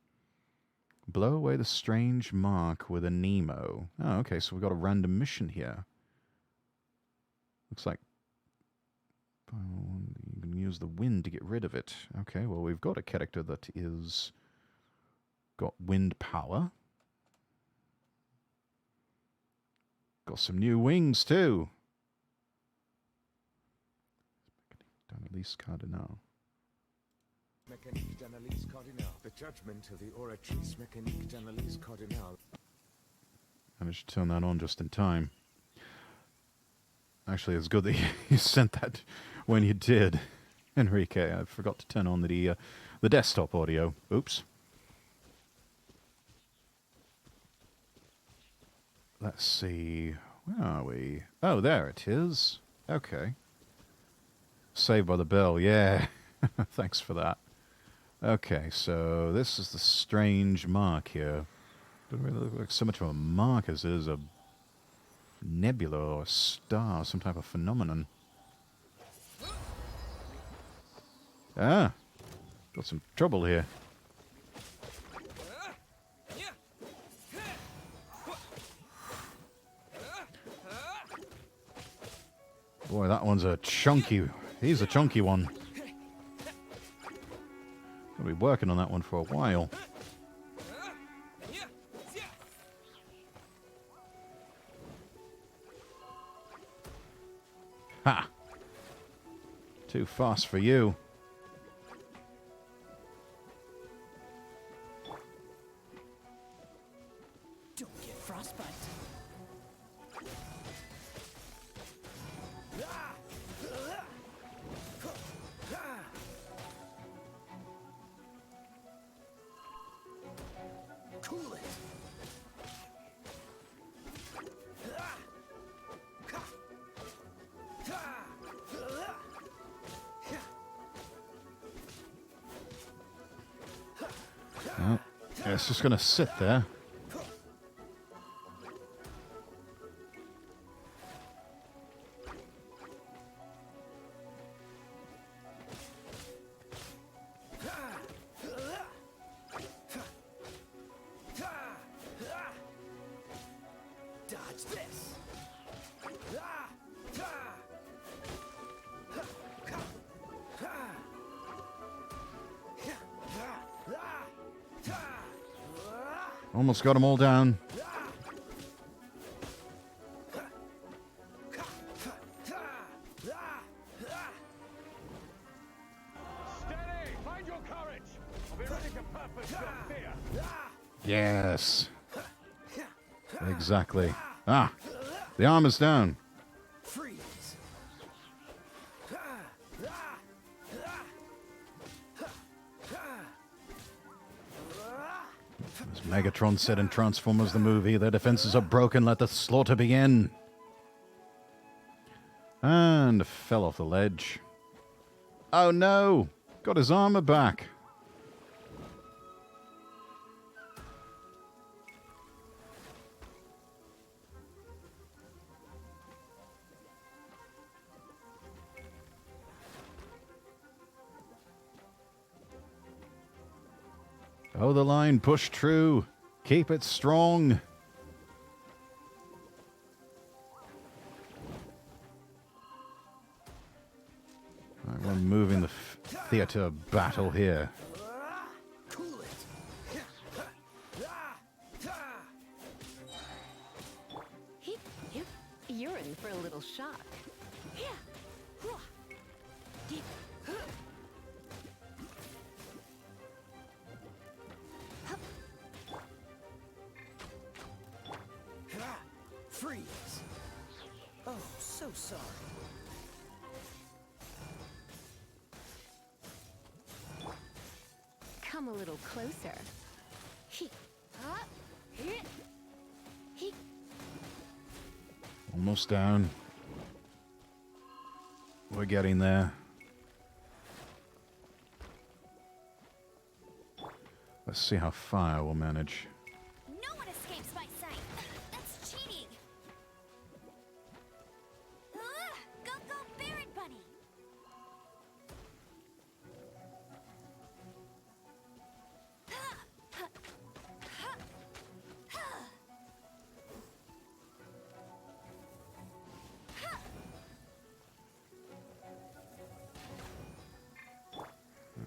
Blow away the strange mark with a Nemo. Oh, okay, so we've got a random mission here. Looks like you can use the wind to get rid of it. Okay, well, we've got a character that is... got wind power. Got some new wings, too. Cardinale. Mechanique, Cardinale. The judgment of the Oratrice, Mechanique, Cardinale. Managed to turn that on just in time. Actually, it's good that you sent that when you did, Enrique. I forgot to turn on the desktop audio. Oops. Let's see. Where are we? Oh, there it is. Okay. Saved by the Bell, yeah. Thanks for that. Okay, so this is the strange mark here. Doesn't really look like so much of a mark as it is a nebula or a star, some type of phenomenon. Ah, got some trouble here. Boy, that one's a chunky... He's a chunky one. Gonna be working on that one for a while. Ha! Too fast for you. Don't get frostbite. Cool it. Oh, yeah, it's just gonna sit there. Dodge this. Almost got them all down. Steady! Find your courage! I'll be ready to purpose your fear! Yes. Exactly. Ah, the armor's down. Freeze. As Megatron said in Transformers the movie, their defenses are broken, let the slaughter begin. And fell off the ledge. Oh no! Got his armor back. Oh, the line, push true. Keep it strong. Right, we're moving the theater battle here. Cool it. You're in for a little shock. Freeze. Oh, so sorry. come a little closer. He, he, he. Almost down. We're getting there. Let's see how fire will manage. No one escapes my sight. That's cheating. Go, go, Baron Bunny.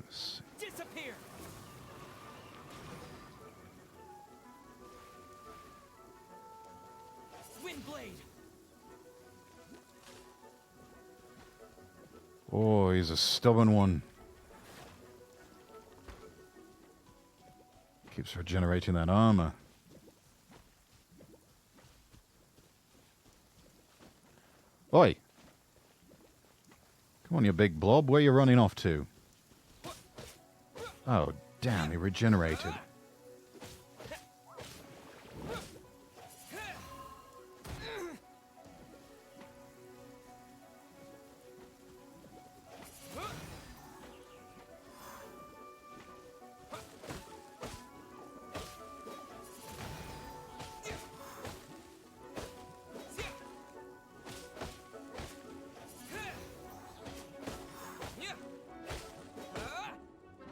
Let's see. Disappear! Windblade! Oh, he's a stubborn one. Keeps regenerating that armor. Oi! Come on, you big blob. Where you running off to? Oh, damn, he regenerated.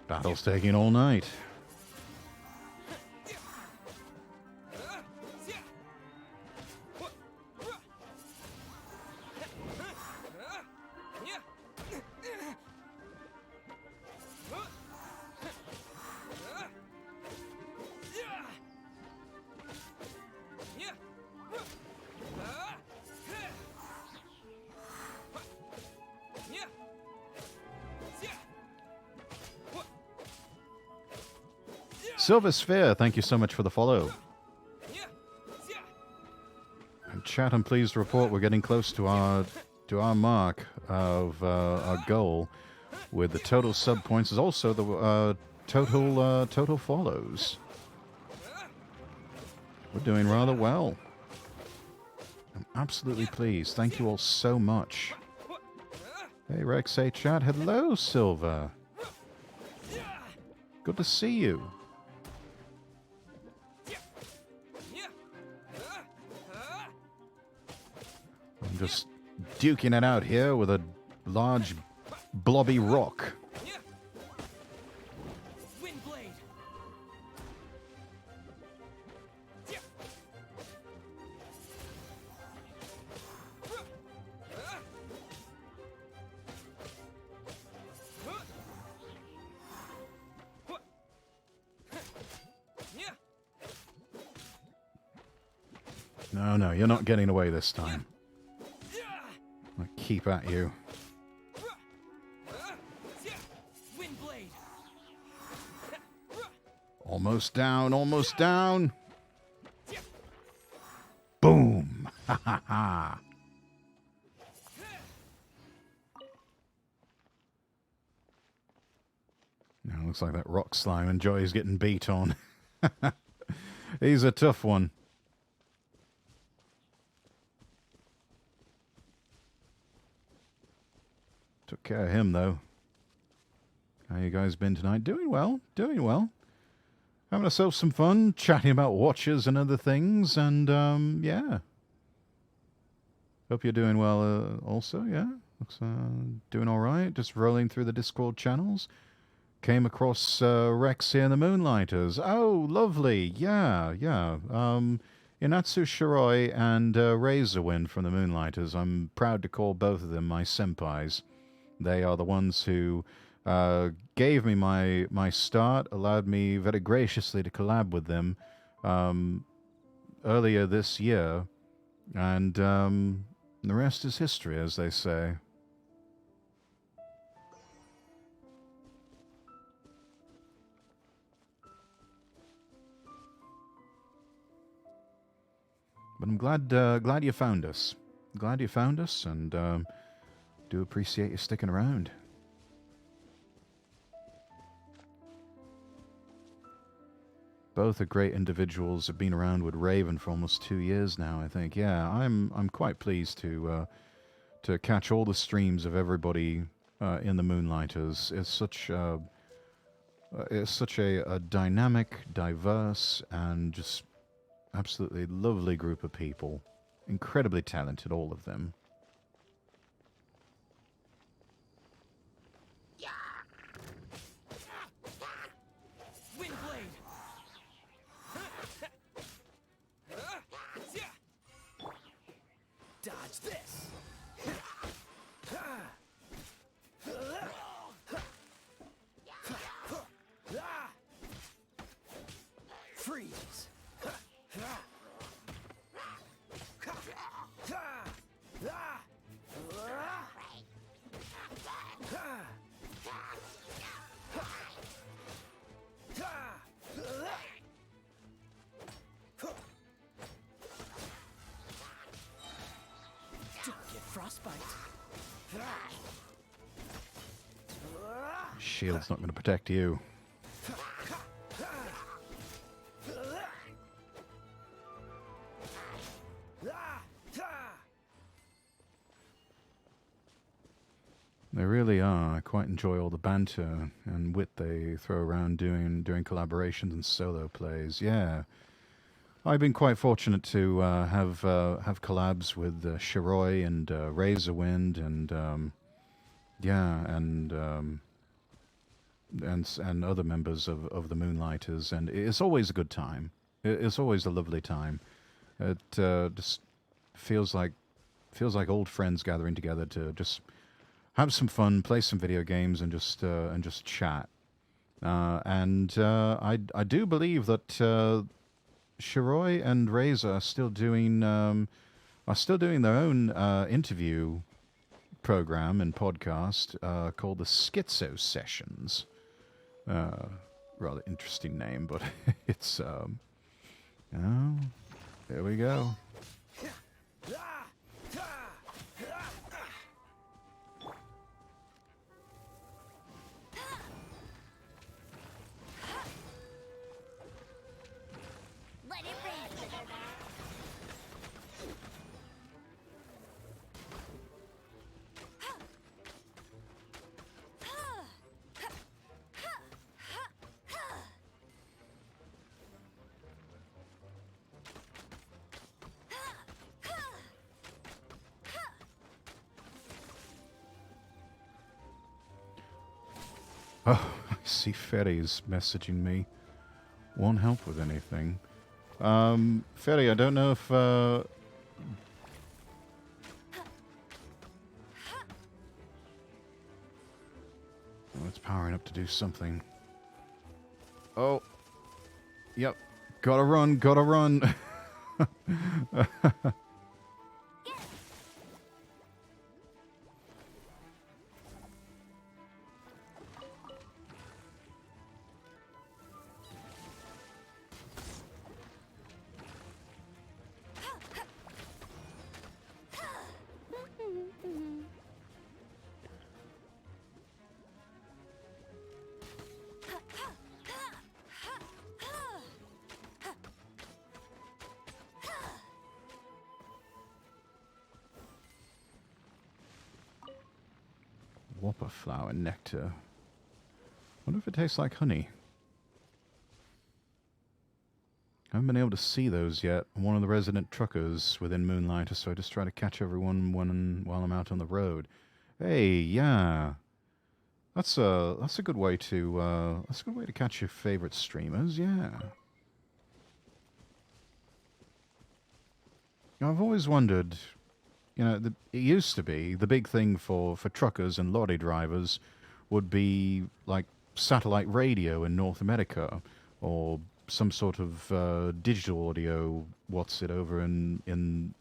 Battle's taking all night. Silver Sphere, thank you so much for the follow. And chat, I'm pleased to report we're getting close to our mark of our goal with the total sub points, is also the total follows. We're doing rather well. I'm absolutely pleased. Thank you all so much. Hey Rex, hey chat. Hello, Silver. Good to see you. I'm just duking it out here with a large blobby rock. Windblade! No, you're not getting away this time. I'll keep at you. Windblade! Almost down, almost down. Boom! Ha ha ha! Now looks like that rock slime enjoys getting beat on. He's a tough one. Took care of him, though. How you guys been tonight? Doing well, doing well. Having ourselves some fun, chatting about watches and other things, and, yeah. Hope you're doing well, also, yeah. Looks, doing all right. Just rolling through the Discord channels. Came across, Rex here in the Moonlighters. Oh, lovely, yeah. Inatsu Shiroi and, Razorwind from the Moonlighters. I'm proud to call both of them my senpais. They are the ones who gave me my start, allowed me very graciously to collab with them earlier this year, and the rest is history, as they say. But I'm glad you found us. Glad you found us, and do appreciate you sticking around. Both are great individuals. Have been around with Raven for almost 2 years now, I think. Yeah, I'm quite pleased to catch all the streams of everybody in the Moonlighters. It's such a dynamic, diverse, and just absolutely lovely group of people. Incredibly talented, all of them. Windblade. Dodge this. Freeze. Don't get frostbite. Shield's not going to protect you. They really are. I quite enjoy all the banter and wit they throw around doing collaborations and solo plays. Yeah, I've been quite fortunate to have collabs with Shiroi and Razorwind and yeah, and other members of the Moonlighters, and it's always a good time. It's always a lovely time. It just feels like old friends gathering together to just have some fun, play some video games, and just chat. I do believe that Shiroi and Razor are still doing their own interview program and podcast called the Schizo Sessions. Rather interesting name, but it's oh, there we go. Let it rain. Oh, I see Ferry's messaging me. Won't help with anything. Ferry, I don't know if... Oh, it's powering up to do something. Oh. Yep. Gotta run, gotta run. Whopper flower nectar. Wonder if it tastes like honey. I haven't been able to see those yet. I'm one of the resident truckers within Moonlighter, so I just try to catch everyone while I'm out on the road. Hey, yeah, that's a good way to catch your favorite streamers. Yeah. I've always wondered. You know, it used to be the big thing for truckers and lorry drivers would be like satellite radio in North America or some sort of digital audio. What's it over in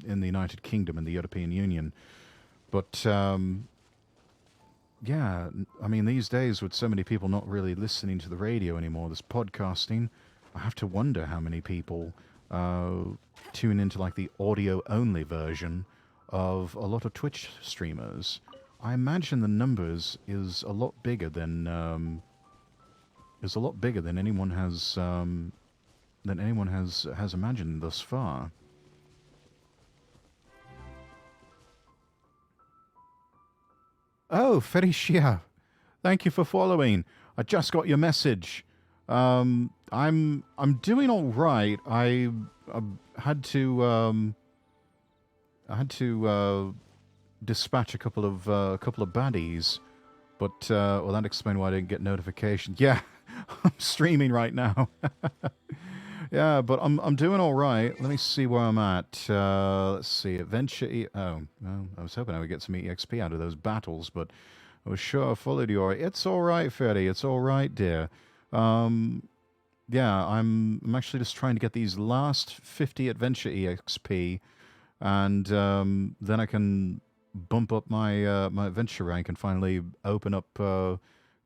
the United Kingdom and the European Union? But yeah, I mean, these days with so many people not really listening to the radio anymore, there's podcasting. I have to wonder how many people tune into like the audio only version of a lot of Twitch streamers. I imagine the numbers is a lot bigger than is a lot bigger than anyone has has imagined thus far. Oh, Felicia, thank you for following. I just got your message. I'm doing all right. I had to dispatch a couple of baddies, but well, that explained why I didn't get notification. Yeah, I'm streaming right now. Yeah, but I'm doing all right. Let me see where I'm at. Let's see, adventure. Oh, well, I was hoping I would get some EXP out of those battles, but I was sure I followed you. It's all right, Ferdy. It's all right, dear. Yeah, I'm actually just trying to get these last 50 adventure EXP, and then I can bump up my my adventure rank and finally open up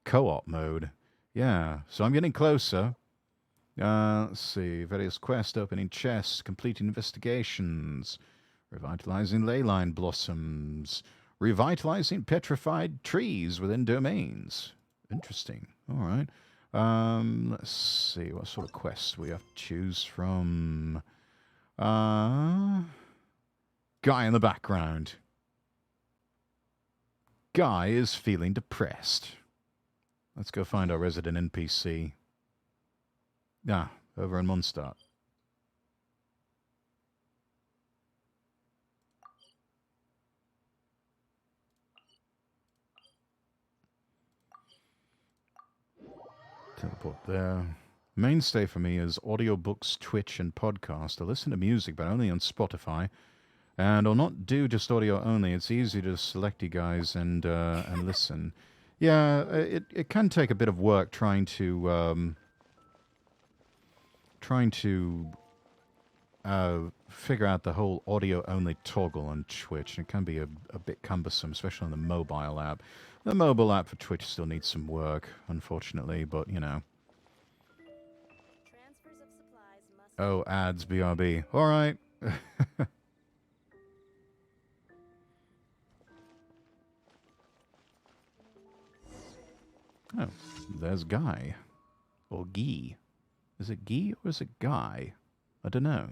co-op mode. Yeah, so I'm getting closer. Let's see. Various quests, opening chests, completing investigations, revitalizing leyline blossoms, revitalizing petrified trees within domains. Interesting. All right. Let's see. What sort of quests we have to choose from? Guy in the background. Guy is feeling depressed. Let's go find our resident NPC. Ah, over in Mondstadt. Teleport there. Mainstay for me is audiobooks, Twitch, and podcast. I listen to music, but only on Spotify. And I'll not do just audio only. It's easy to select you guys and listen. Yeah, it can take a bit of work trying to figure out the whole audio-only toggle on Twitch. And it can be a bit cumbersome, especially on the mobile app. The mobile app for Twitch still needs some work, unfortunately, but, you know. Transfers of supplies must Oh, ads, BRB. All right. Oh, there's Guy. Or Guy. Is it Guy or is it Guy? I don't know.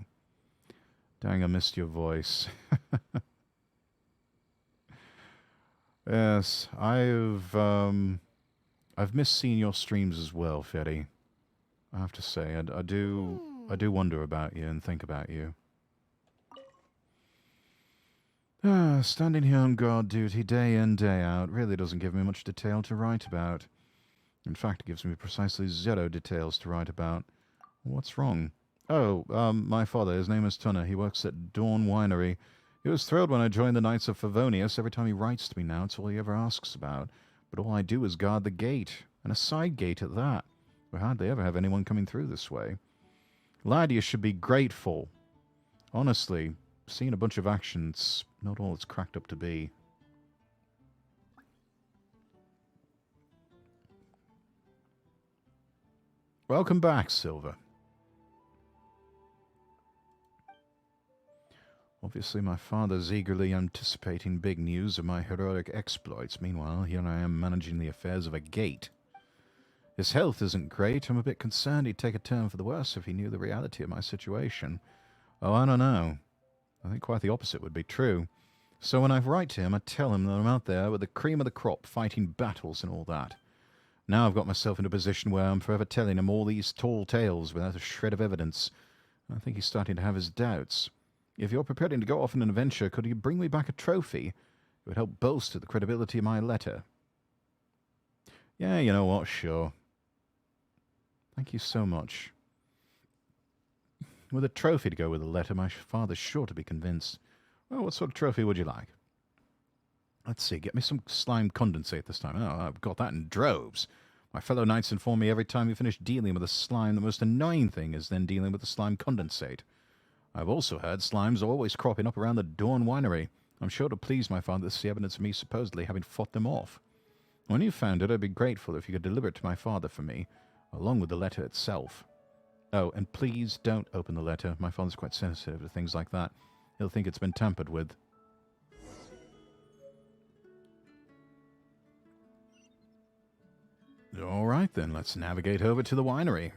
Dang, I missed your voice. Yes, I've missed seeing your streams as well, Fetty. I have to say, I do wonder about you and think about you. Standing here on guard duty day in, day out really doesn't give me much detail to write about. In fact, it gives me precisely 0 details to write about. What's wrong? Oh, my father, his name is Tunner. He works at Dawn Winery. He was thrilled when I joined the Knights of Favonius. Every time he writes to me now, it's all he ever asks about. But all I do is guard the gate, and a side gate at that. We hardly ever have anyone coming through this way. Lad, you should be grateful. Honestly, seeing a bunch of actions, not all it's cracked up to be. Welcome back, Silver. Obviously, my father's eagerly anticipating big news of my heroic exploits. Meanwhile, here I am managing the affairs of a gate. His health isn't great. I'm a bit concerned he'd take a turn for the worse if he knew the reality of my situation. Oh, I don't know. I think quite the opposite would be true. So when I write to him, I tell him that I'm out there with the cream of the crop, fighting battles and all that. Now I've got myself in a position where I'm forever telling him all these tall tales without a shred of evidence. I think he's starting to have his doubts. If you're preparing to go off on an adventure, could you bring me back a trophy? It would help bolster the credibility of my letter. Yeah, you know what, sure. Thank you so much. With a trophy to go with the letter, my father's sure to be convinced. Well, what sort of trophy would you like? Let's see, get me some slime condensate this time. Oh, I've got that in droves. My fellow knights inform me every time you finish dealing with a slime, the most annoying thing is then dealing with the slime condensate. I've also heard slimes are always cropping up around the Dawn Winery. I'm sure to please my father to see evidence of me supposedly having fought them off. When you found it, I'd be grateful if you could deliver it to my father for me, along with the letter itself. Oh, and please don't open the letter. My father's quite sensitive to things like that. He'll think it's been tampered with. All right, then. Let's navigate over to the winery.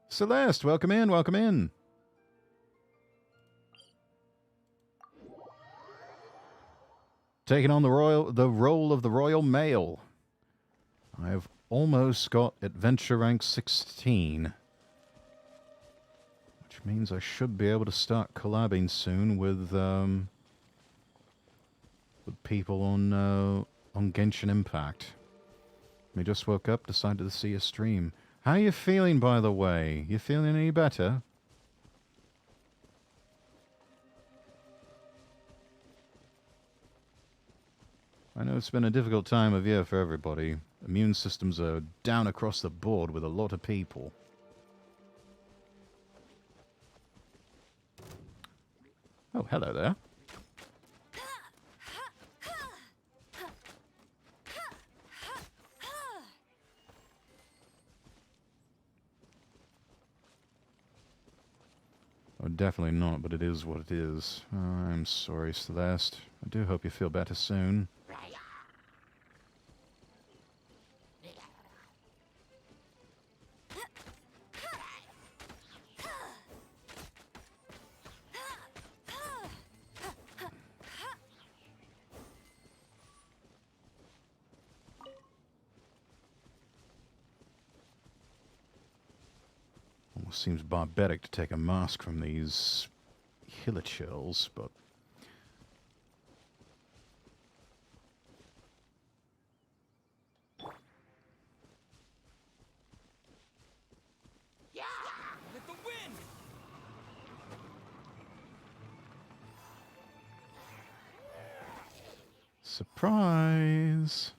Celeste, welcome in, welcome in. Taking on the role of the Royal Male. I've almost got Adventure Rank 16. Which means I should be able to start collabing soon with people on Genshin Impact. We just woke up, decided to see a stream. How are you feeling, by the way? You feeling any better? I know it's been a difficult time of year for everybody. Immune systems are down across the board with a lot of people. Oh, hello there. Oh, definitely not, but it is what it is. Oh, I'm sorry, Celeste. I do hope you feel better soon. Almost seems barbaric to take a mask from these hilichurls, but... With the wind! Surprise!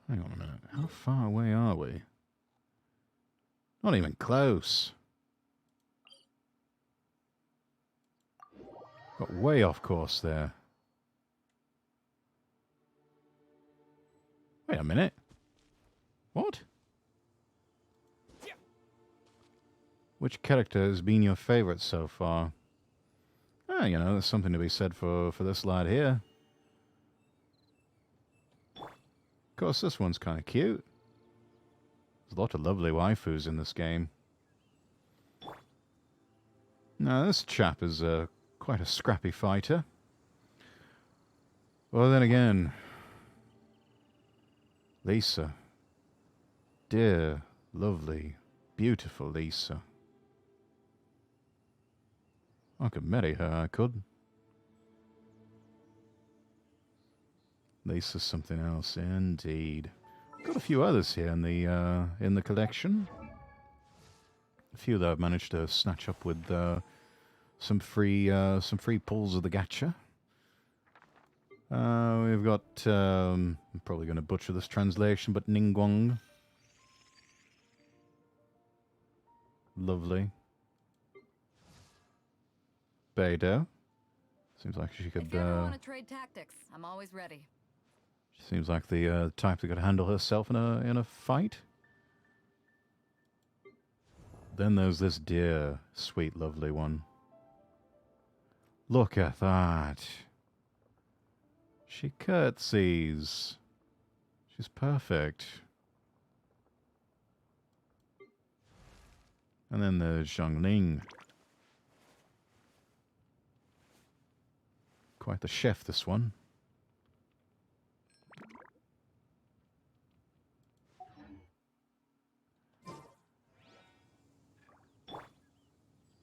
Hang on a minute. How far away are we? Not even close. Got way off course there. Wait a minute. What? Which character has been your favorite so far? Ah, you know, there's something to be said for this lad here. Of course, this one's kind of cute. There's a lot of lovely waifus in this game. Now, this chap is quite a scrappy fighter. Well, then again, Lisa. Dear, lovely, beautiful Lisa. I could marry her, I could. Lisa's something else, indeed. Got a few others here in the collection. A few that I've managed to snatch up with some free pulls of the gacha. We've got I'm probably going to butcher this translation, but Ningguang. Lovely. Beidou. Seems like she could. If you ever want to trade tactics, I'm always ready. She seems like the type that could handle herself in a fight. Then there's this dear, sweet, lovely one. Look at that. She curtsies. She's perfect. And then there's Zhongling. Quite the chef, this one.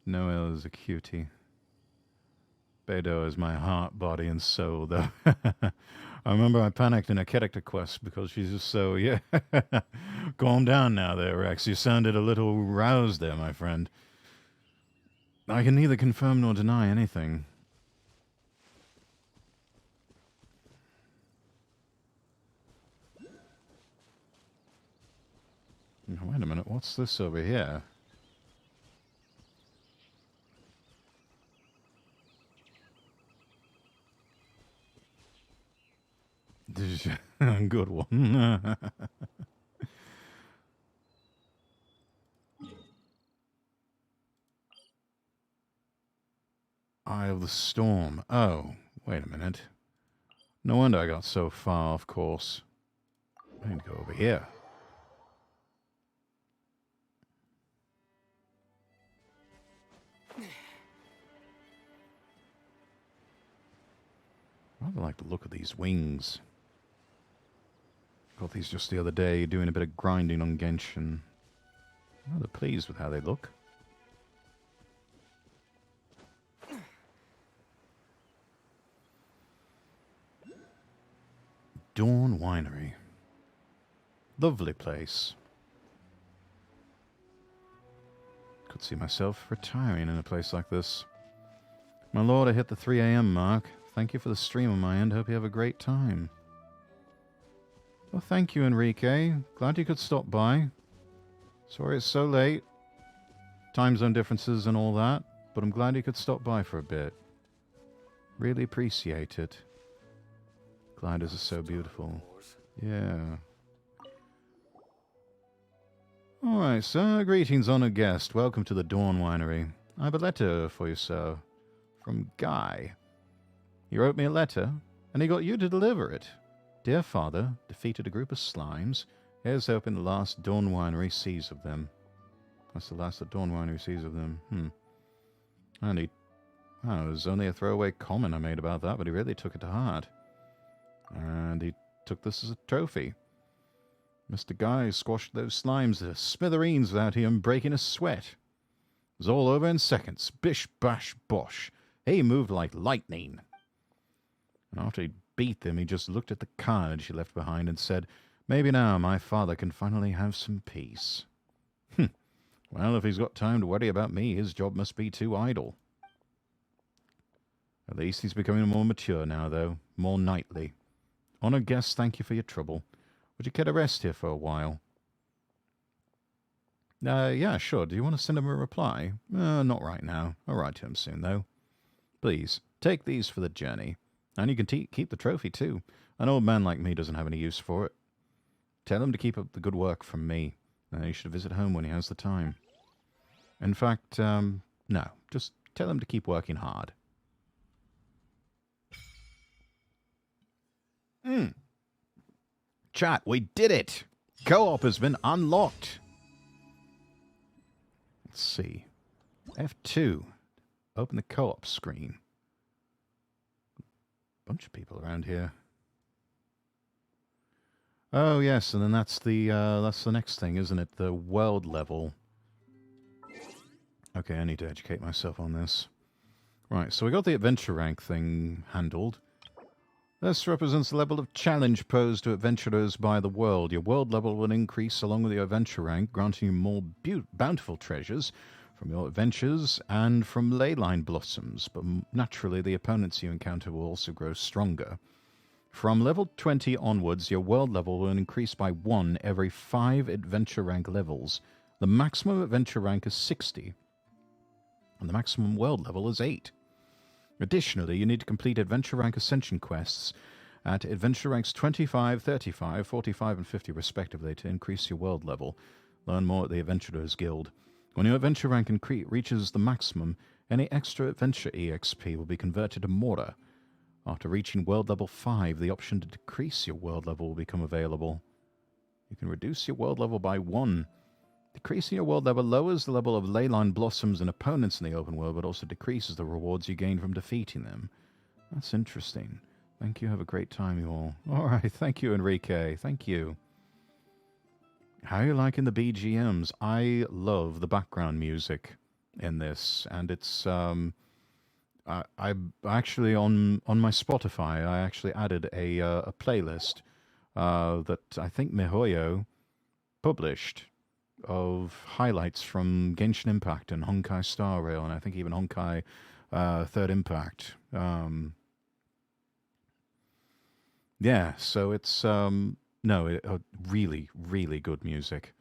Noelle is a cutie. Beidou is my heart, body, and soul, though. I remember I panicked in a character quest because she's just so, yeah. Calm down now there, Rex. You sounded a little roused there, my friend. I can neither confirm nor deny anything. Wait a minute, what's this over here? Good one. Eye of the Storm. Oh, wait a minute. No wonder I got so far off course. I need to go over here. I rather like the look of these wings. Got these just the other day, doing a bit of grinding on Genshin. I'm rather pleased with how they look. Dawn Winery. Lovely place. Could see myself retiring in a place like this. My lord, I hit the 3 a.m. mark. Thank you for the stream on my end. Hope you have a great time. Well, thank you, Enrique. Glad you could stop by. Sorry it's so late. Time zone differences and all that. But I'm glad you could stop by for a bit. Really appreciate it. Gliders are so beautiful. Yeah. Alright, sir. Greetings, honoured guest. Welcome to the Dawn Winery. I have a letter for you, sir. From Guy. He wrote me a letter, and he got you to deliver it. Dear father, defeated a group of slimes. Here's hoping the last Dawn Winery sees of them. That's the last that Dawn Winery sees of them. And he... Well, it was only a throwaway comment I made about that, but he really took it to heart. And he took this as a trophy. Mr. Guy squashed those slimes to smithereens without even breaking a sweat. It was all over in seconds. Bish, bash, bosh. He moved like lightning. And after he beat them, he just looked at the carnage he left behind and said, maybe now my father can finally have some peace. Well, if he's got time to worry about me, his job must be too idle. At least he's becoming more mature now, though. More knightly. Honoured guest, thank you for your trouble. Would you care to rest here for a while? Yeah, sure. Do you want to send him a reply? Not right now. I'll write to him soon, though. Please, take these for the journey. And you can keep the trophy, too. An old man like me doesn't have any use for it. Tell him to keep up the good work from me. He should visit home when he has the time. In fact, no. Just tell him to keep working hard. Chat, we did it! Co-op has been unlocked! Let's see. F2. Open the co-op screen. Bunch of people around here. Oh yes, and then that's the next thing, isn't it? The world level. Okay, I need to educate myself on this. Right, so we got the adventure rank thing handled. This represents the level of challenge posed to adventurers by the world. Your world level will increase along with your adventure rank, granting you more bountiful treasures from your adventures and from leyline blossoms, but naturally the opponents you encounter will also grow stronger. From level 20 onwards, your world level will increase by 1 every 5 adventure rank levels. The maximum adventure rank is 60, and the maximum world level is 8. Additionally, you need to complete adventure rank ascension quests at adventure ranks 25, 35, 45, and 50 respectively to increase your world level. Learn more at the Adventurers Guild. When your adventure rank reaches the maximum, any extra adventure EXP will be converted to Mora. After reaching world level 5, the option to decrease your world level will become available. You can reduce your world level by 1. Decreasing your world level lowers the level of leyline blossoms and opponents in the open world, but also decreases the rewards you gain from defeating them. That's interesting. Thank you. Have a great time, you all. All right. Thank you, Enrique. Thank you. How are you liking the BGMs? I love the background music in this, and it's I actually on my Spotify I actually added a playlist that I think MiHoYo published of highlights from Genshin Impact and Honkai Star Rail, and I think even Honkai Third Impact. Yeah, so it's really, really good music,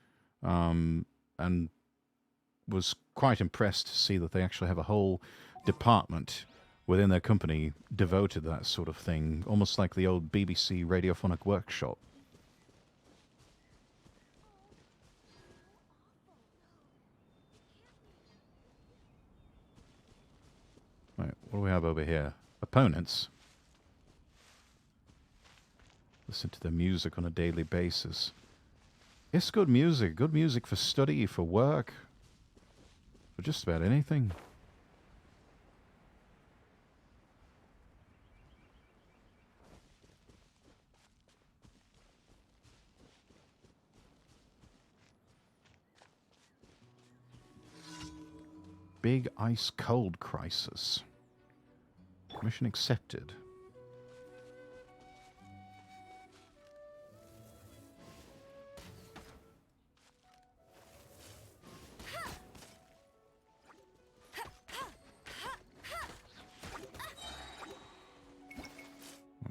and was quite impressed to see that they actually have a whole department within their company devoted to that sort of thing, almost like the old BBC radiophonic workshop. Right, what do we have over here? Opponents. Listen to the music on a daily basis. It's good music for study, for work, for just about anything. Big ice cold crisis. Mission accepted.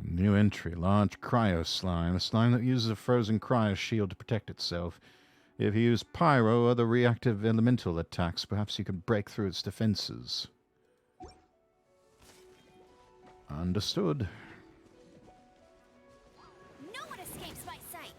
New entry, large cryo slime. A slime that uses a frozen cryo shield to protect itself. If you use pyro or other reactive elemental attacks, perhaps you can break through its defenses. Understood. No one escapes my sight.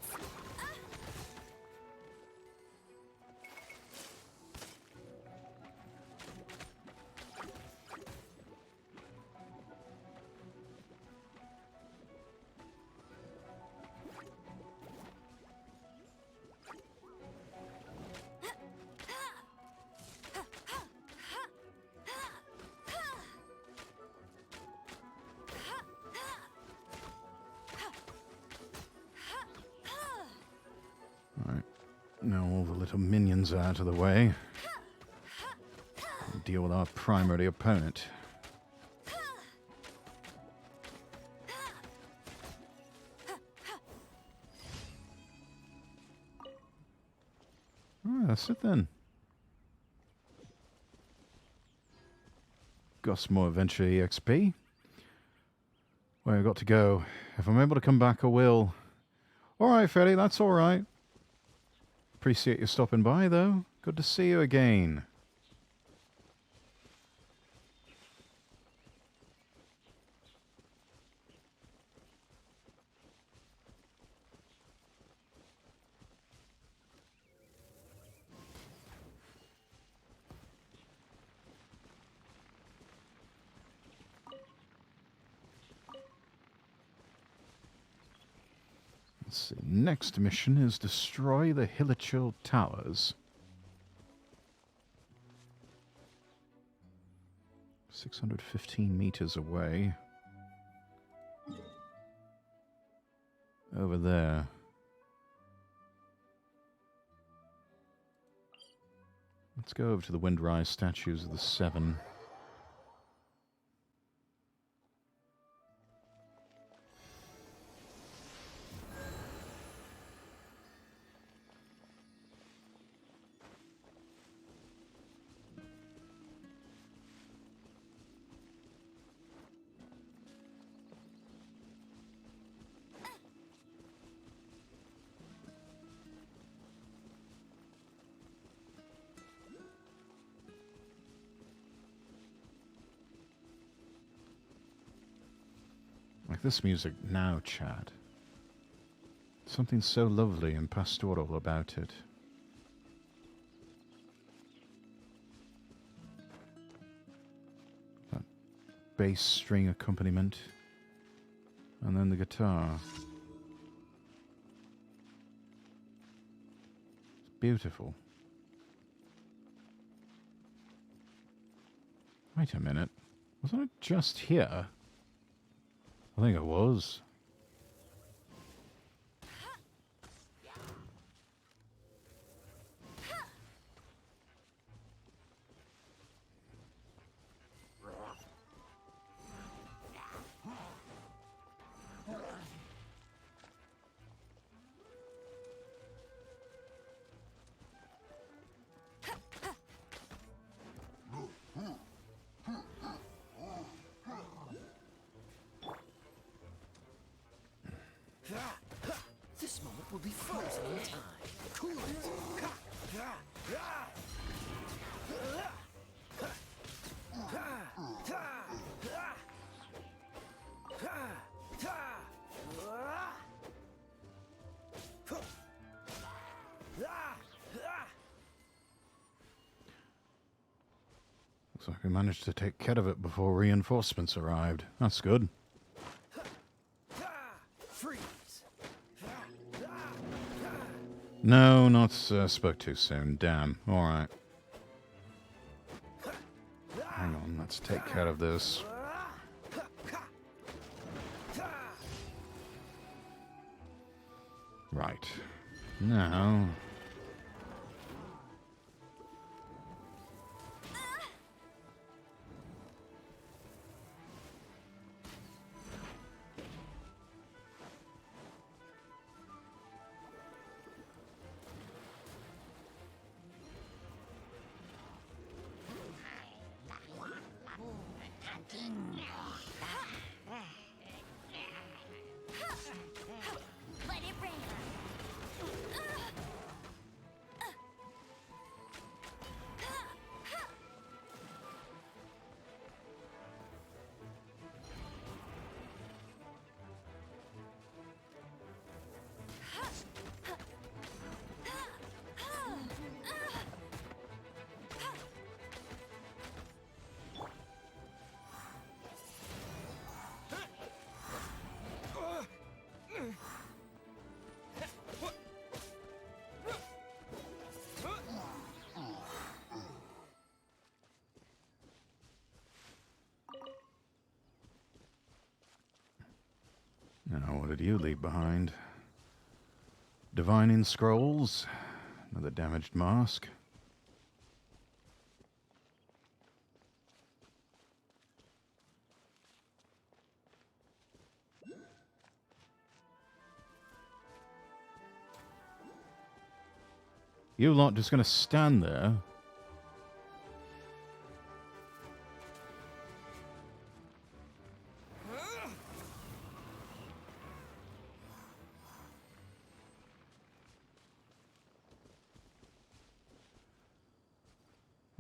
Alright. Now all the little minions are out of the way. Deal with our primary opponent. Alright, that's it then. Got some more Adventure EXP. Where I've got to go. If I'm able to come back, I will. Alright, Freddy, that's alright. Appreciate you stopping by, though. Good to see you again. Let's see. Next mission is destroy the Hilichurl Towers. 615 meters away. Over there. Let's go over to the Windrise statues of the Seven. Like this music now, Chad. Something so lovely and pastoral about it. That bass string accompaniment. And then the guitar. It's beautiful. Wait a minute. Wasn't it just here? I think it was. Looks like we managed to take care of it before reinforcements arrived. That's good. Freeze. No, not spoke too soon. Damn. Alright. Hang on, let's take care of this. Right. Now... Let it rain. Now, what did you leave behind? Divining Scrolls. Another damaged mask. You lot just gonna stand there?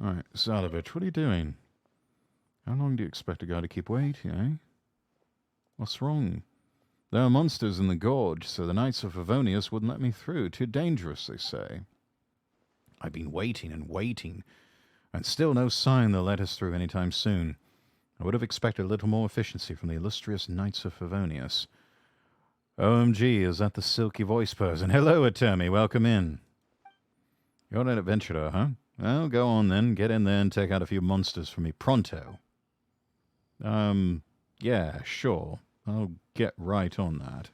Alright, Zalovich, what are you doing? How long do you expect a guy to keep waiting, eh? What's wrong? There are monsters in the gorge, so the Knights of Favonius wouldn't let me through. Too dangerous, they say. I've been waiting and waiting, and still no sign they'll let us through anytime soon. I would have expected a little more efficiency from the illustrious Knights of Favonius. OMG, is that the silky voice person? Hello, Attorney, welcome in. You're an adventurer, huh? Well, go on then. Get in there and take out a few monsters for me. Pronto. Yeah, sure. I'll get right on that.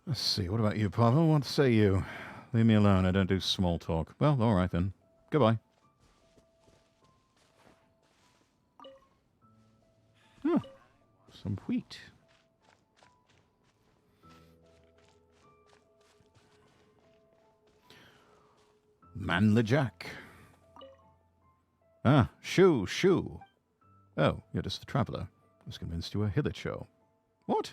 Let's see, what about you, Pavel? What say you? Leave me alone, I don't do small talk. Well, alright then. Goodbye. Oh, some wheat. Manly Jack. Ah, shoo. Oh, you're just the traveller. I was convinced you were hitherto. What?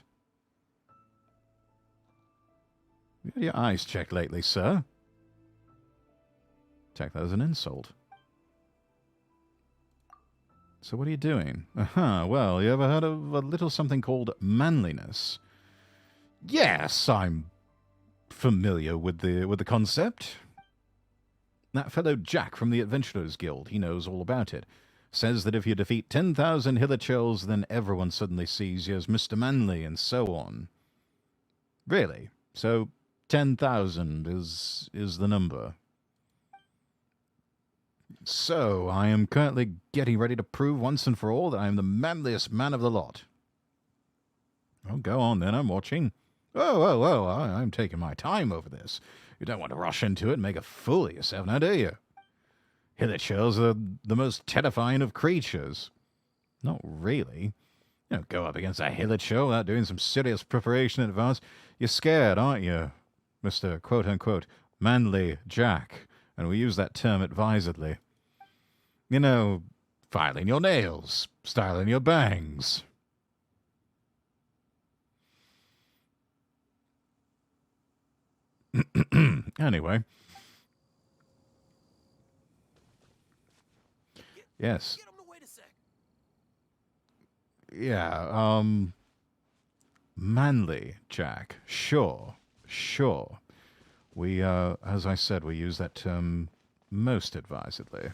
You had your eyes checked lately, sir. Take that as an insult. So what are you doing? Aha, well, you ever heard of a little something called manliness? Yes, I'm familiar with the concept. That fellow Jack from the Adventurers Guild, he knows all about it. Says that if you defeat 10,000 Hilichurls, then everyone suddenly sees you as Mr. Manly, and so on. Really? So 10,000 is the number. So, I am currently getting ready to prove once and for all that I am the manliest man of the lot. Oh, go on then, I'm watching. Oh, I'm taking my time over this. You don't want to rush into it and make a fool of yourself now, do you? Hilichurls are the most terrifying of creatures. Not really. You don't go up against a Hilichurl without doing some serious preparation in advance. You're scared, aren't you, Mr. quote-unquote Manly Jack? And we use that term advisedly. You know, filing your nails, styling your bangs. Anyway. Yes. Get him to wait a sec. Yeah, Manly Jack. Sure. We, as I said, we use that term most advisedly.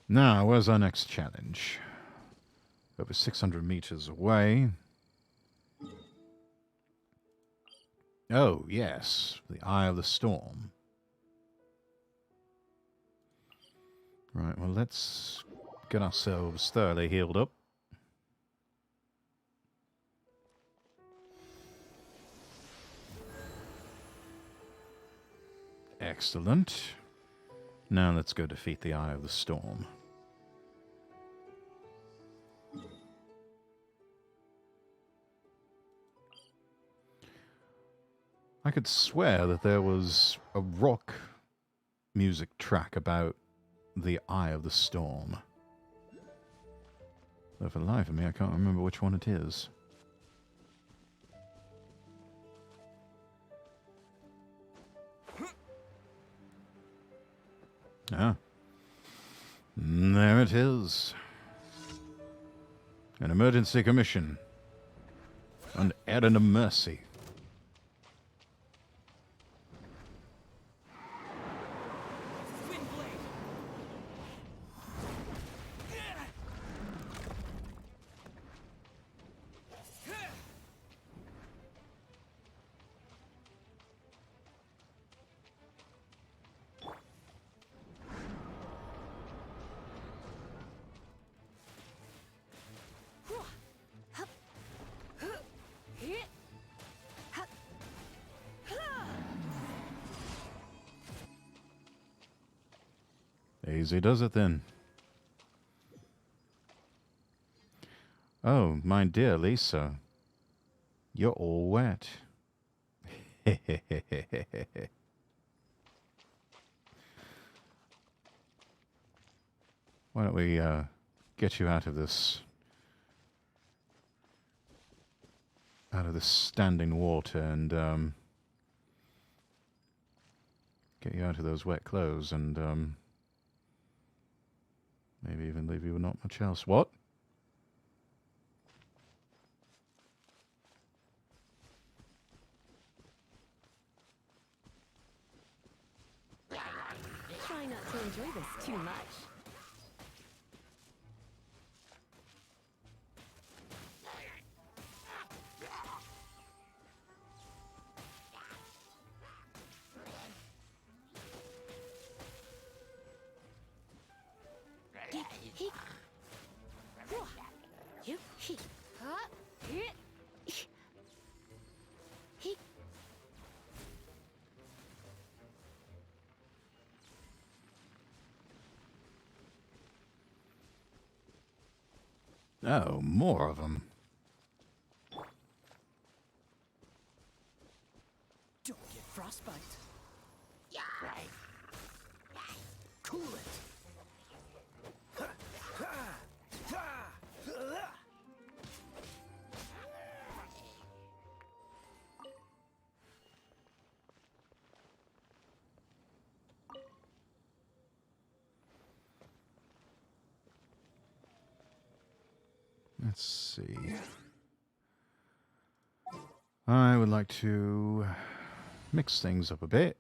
Now, where's our next challenge? Over 600 meters away. Oh, yes. The Eye of the Storm. Right, well, let's get ourselves thoroughly healed up. Excellent. Now let's go defeat the Eye of the Storm. I could swear that there was a rock music track about the Eye of the Storm. Though for the life of me, I can't remember which one it is. Ah. There it is. An emergency commission. An errand of mercy. Windblade. Easy does it then. Oh, my dear Lisa. You're all wet. Why don't we get you out of this standing water and get you out of those wet clothes and maybe even leave you with not much else. What? Try not to enjoy this too much. Oh, more of them. Don't get frostbite. Cool it. Let's see. I would like to mix things up a bit.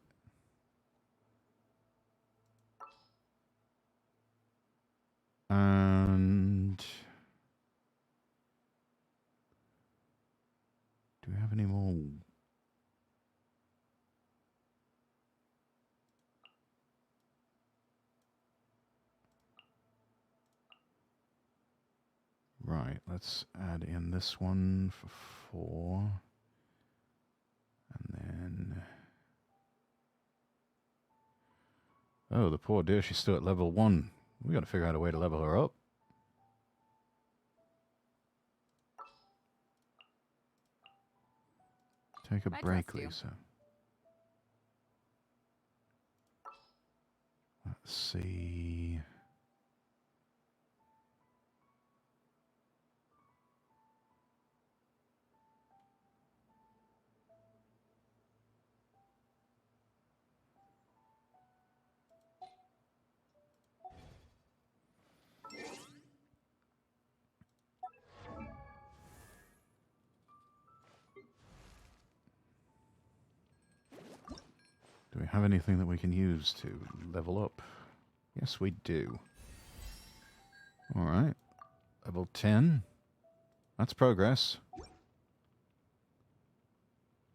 And do we have any more? Right, let's add in this one for 4. And then... Oh, the poor dear, she's still at level 1. We gotta figure out a way to level her up. Take a I break, trust you. Lisa. Let's see... have anything that we can use to level up. Yes, we do. Alright. Level 10. That's progress.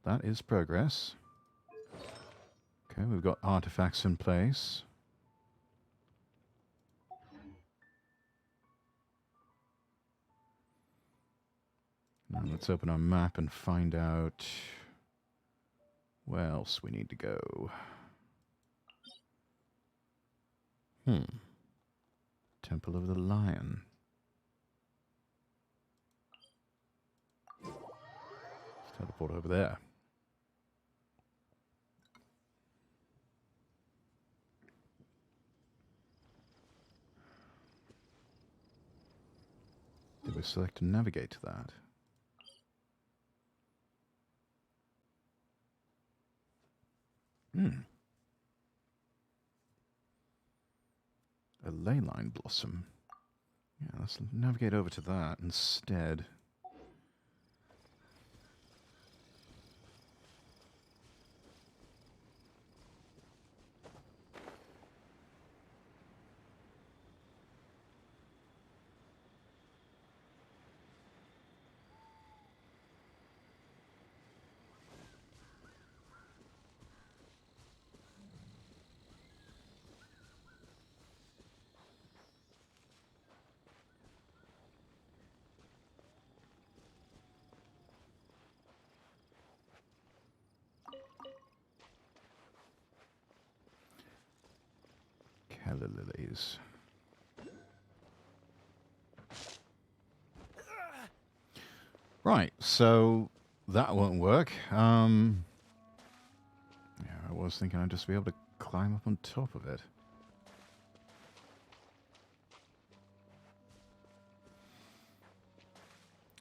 That is progress. Okay, we've got artifacts in place. Now let's open our map and find out where else we need to go. Temple of the Lion. Let's teleport over there. Did we select to navigate to that? A ley line blossom. Yeah, let's navigate over to that instead. Calla lilies. Right, so that won't work. Yeah, I was thinking I'd just be able to climb up on top of it.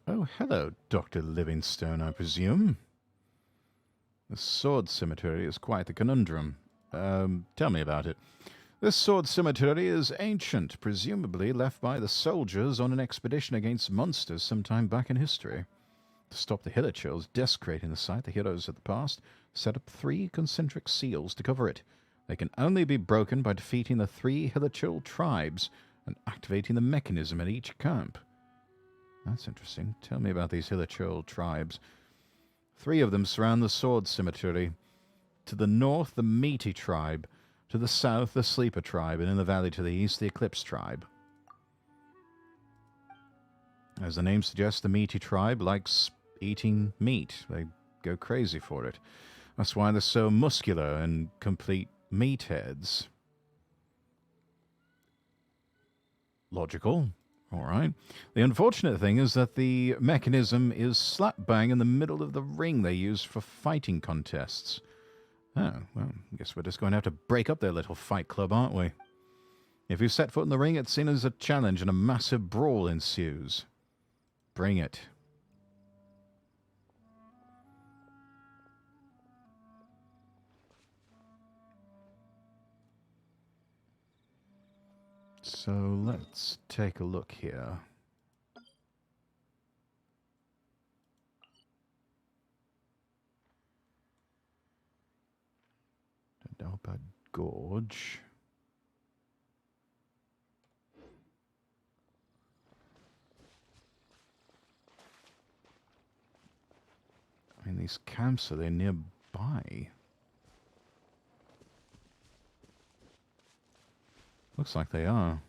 Oh, hello, Dr. Livingstone, I presume. The sword cemetery is quite the conundrum. Tell me about it. This sword cemetery is ancient, presumably left by the soldiers on an expedition against monsters sometime back in history. To stop the Hillachills desecrating the site, the heroes of the past set up 3 concentric seals to cover it. They can only be broken by defeating the 3 Hillachill tribes and activating the mechanism at each camp. That's interesting. Tell me about these Hillachill tribes. 3 of them surround the sword cemetery. To the north, the Meaty tribe. To the south, the Sleeper tribe, and in the valley to the east, the Eclipse tribe. As the name suggests, the Meaty tribe likes eating meat. They go crazy for it. That's why they're so muscular and complete meatheads. Logical. All right. The unfortunate thing is that the mechanism is slap bang in the middle of the ring they use for fighting contests. Oh, well, I guess we're just going to have to break up their little fight club, aren't we? If you set foot in the ring, it's seen as a challenge and a massive brawl ensues. Bring it. So let's take a look here. Dalpa Gorge. I mean, these camps, are they nearby? Looks like they are.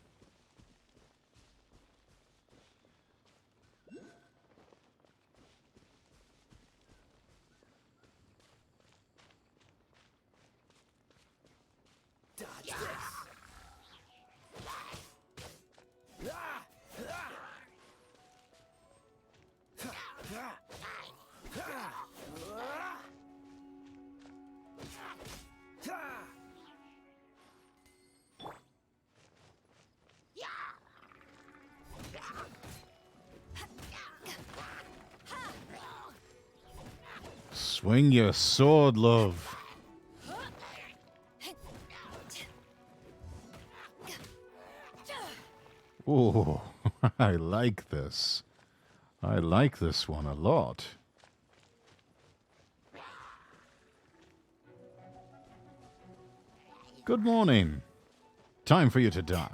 Swing your sword, love. Oh, I like this. I like this one a lot. Good morning. Time for you to die.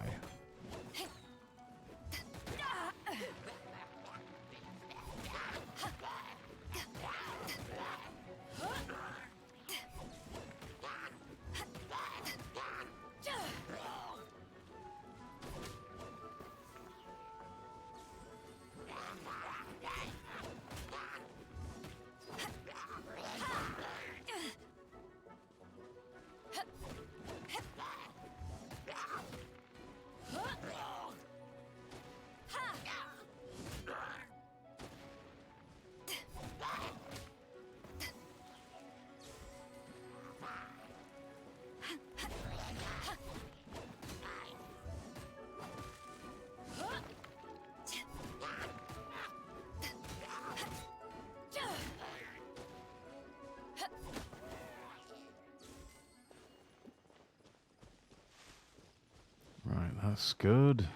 Right, that's good.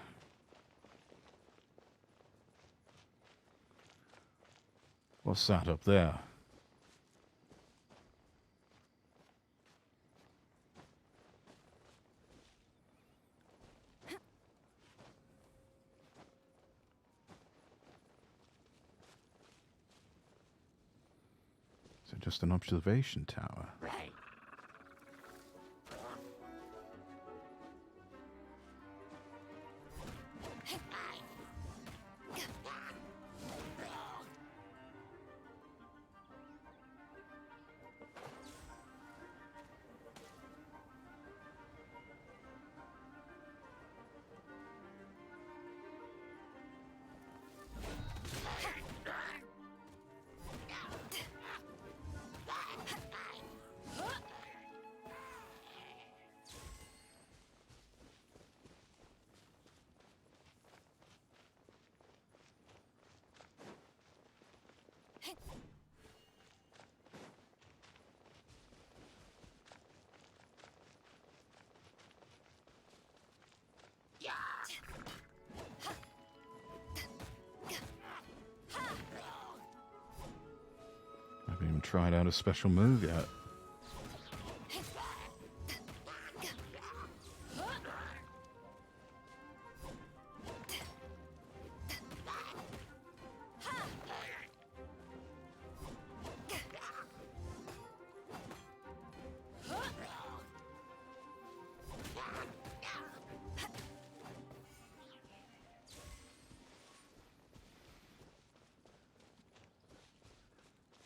What's that up there? Is it just an observation tower? I haven't even tried out a special move yet.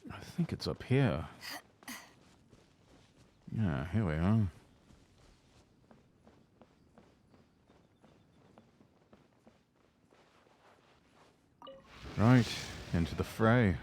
I think it's up here. Yeah, here we are. Right, into the fray.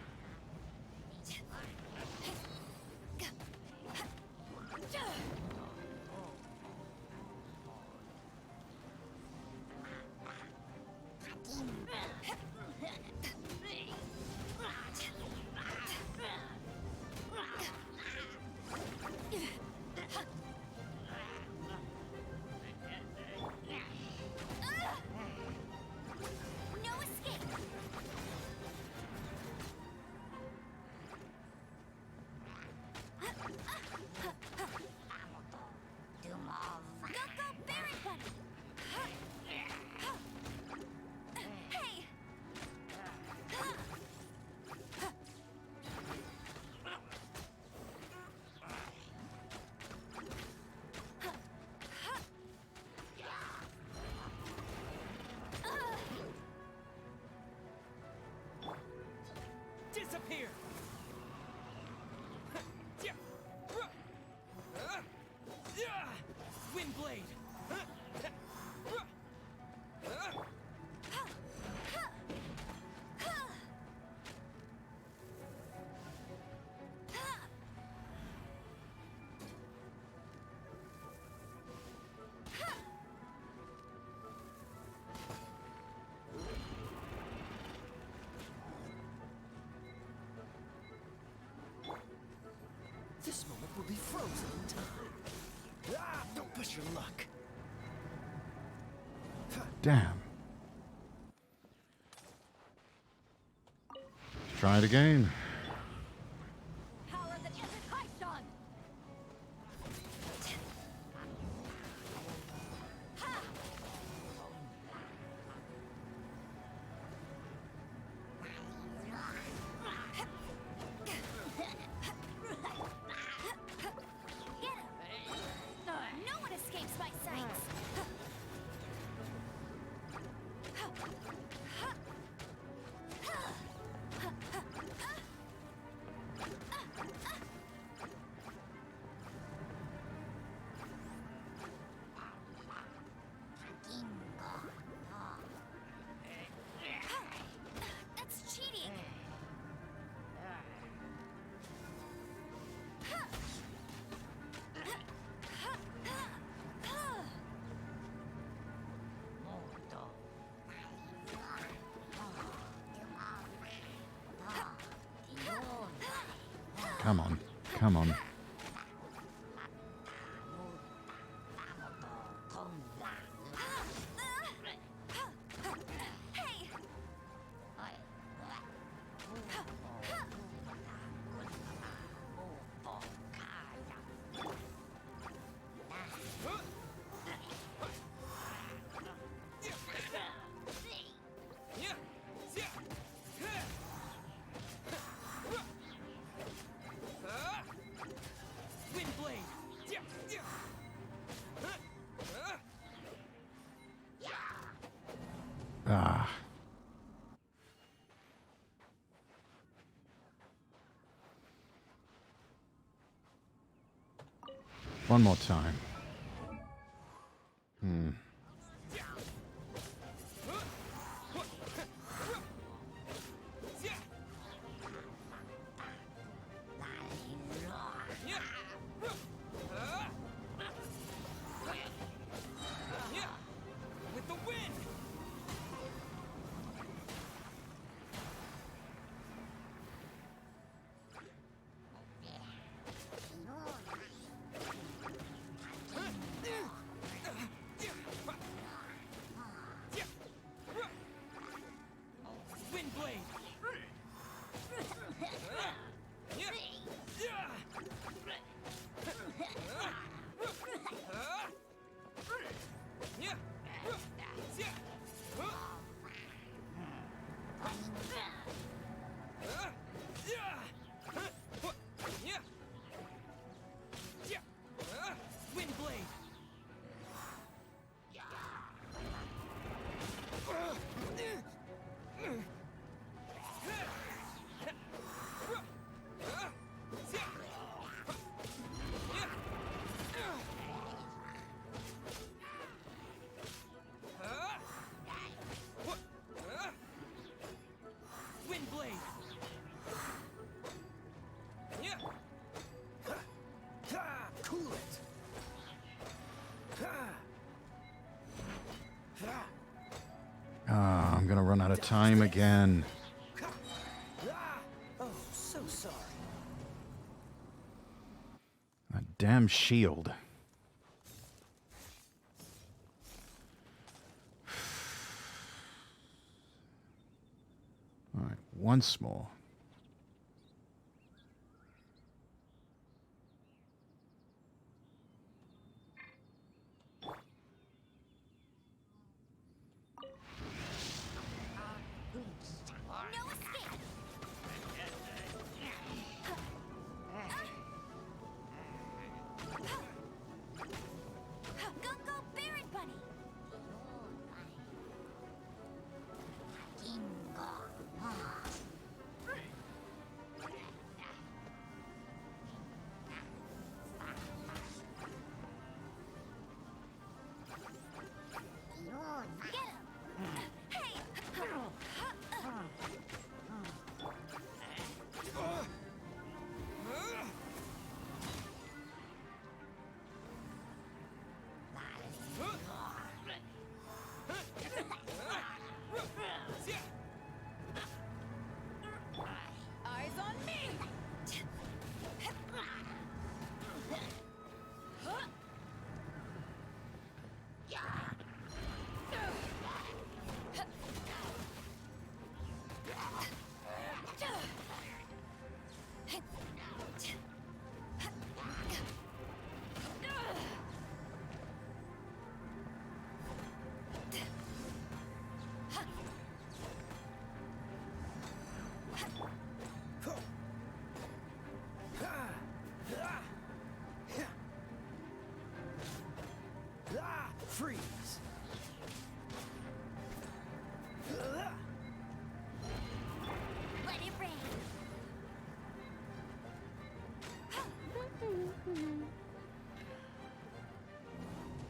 No escape. Go, berry bunny. Hey. Disappear! Windblade! This moment will be frozen in time. Ah, don't push your luck. Damn. Let's try it again. Power that isn't Heishan! Come on. Come on. Hey! Ah. One more time. With the wind! Wind blade! Wind blade! Wind blade! Cool it! Ah, I'm gonna run out of time again. Oh, so sorry. That damn shield. All right, once more. No escape! Go, go, Baron Bunny! Get him! Hey! Eyes on me! Freeze! Let it rain!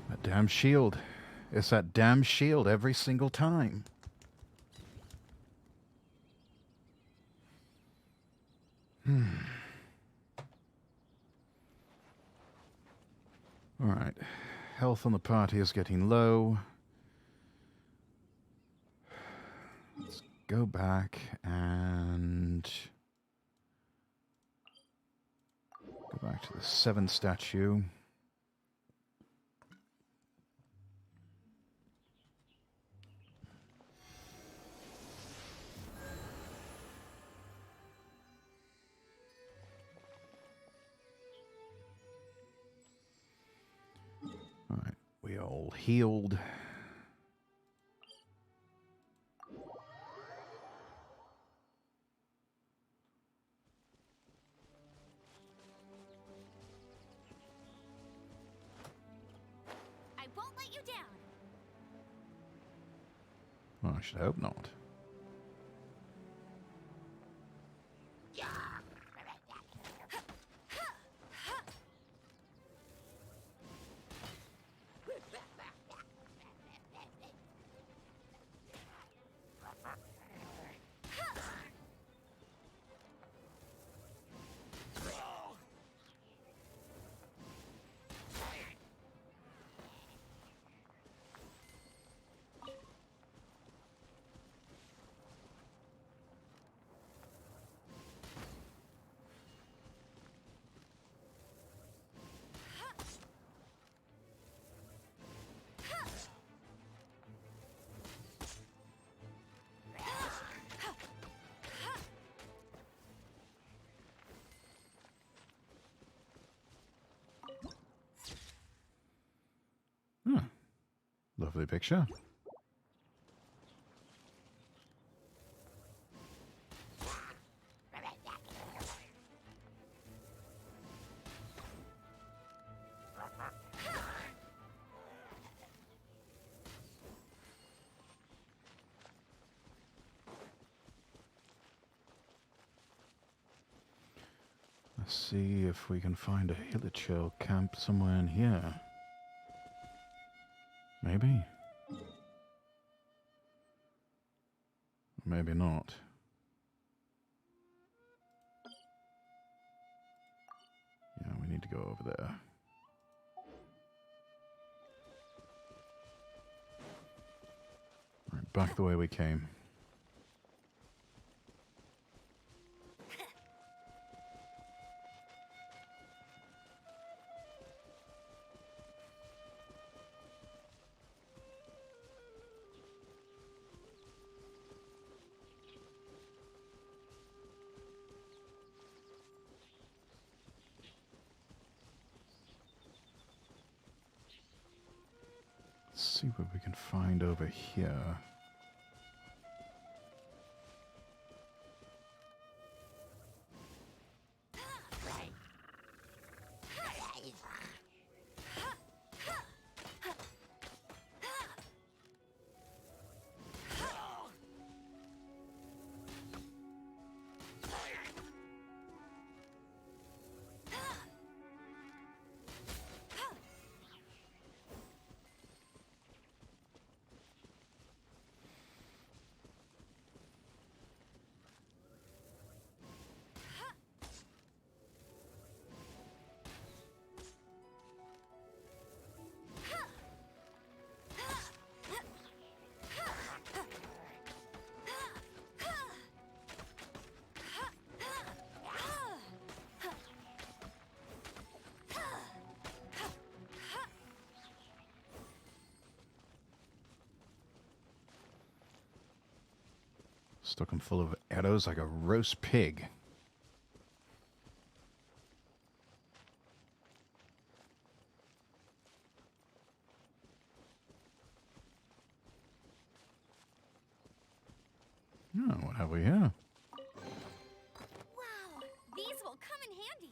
That damn shield. It's that damn shield every single time. All right. Health on the party is getting low. Let's go back and Back to the 7 statue. Alright, we all healed. I won't let you down. Well, I should hope not. Hmm. Lovely picture. Let's see if we can find a Hilichurl camp somewhere in here. Maybe? Maybe not. Yeah, we need to go over there. Right, back the way we came. Let's see what we can find over here. Stuck them full of arrows like a roast pig. Oh, what have we here? Wow, these will come in handy.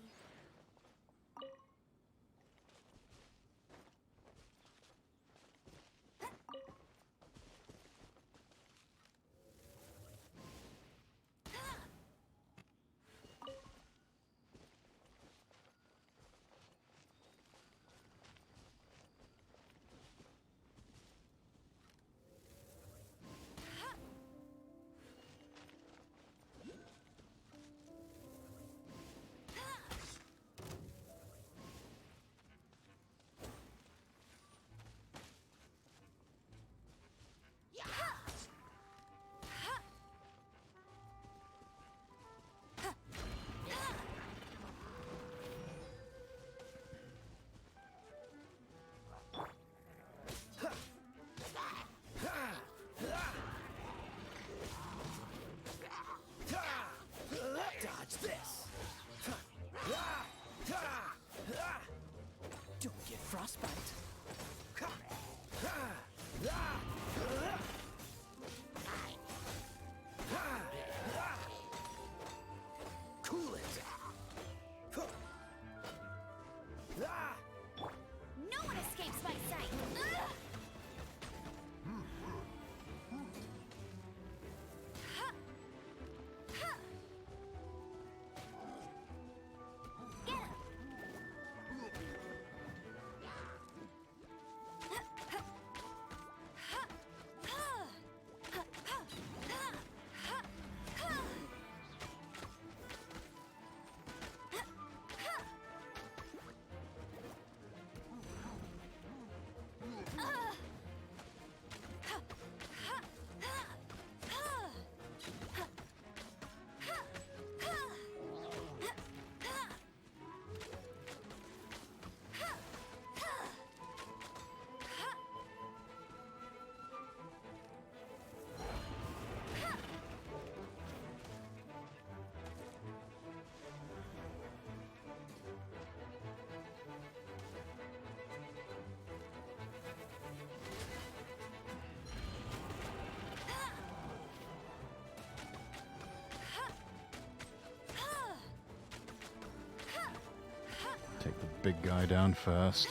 big guy down first.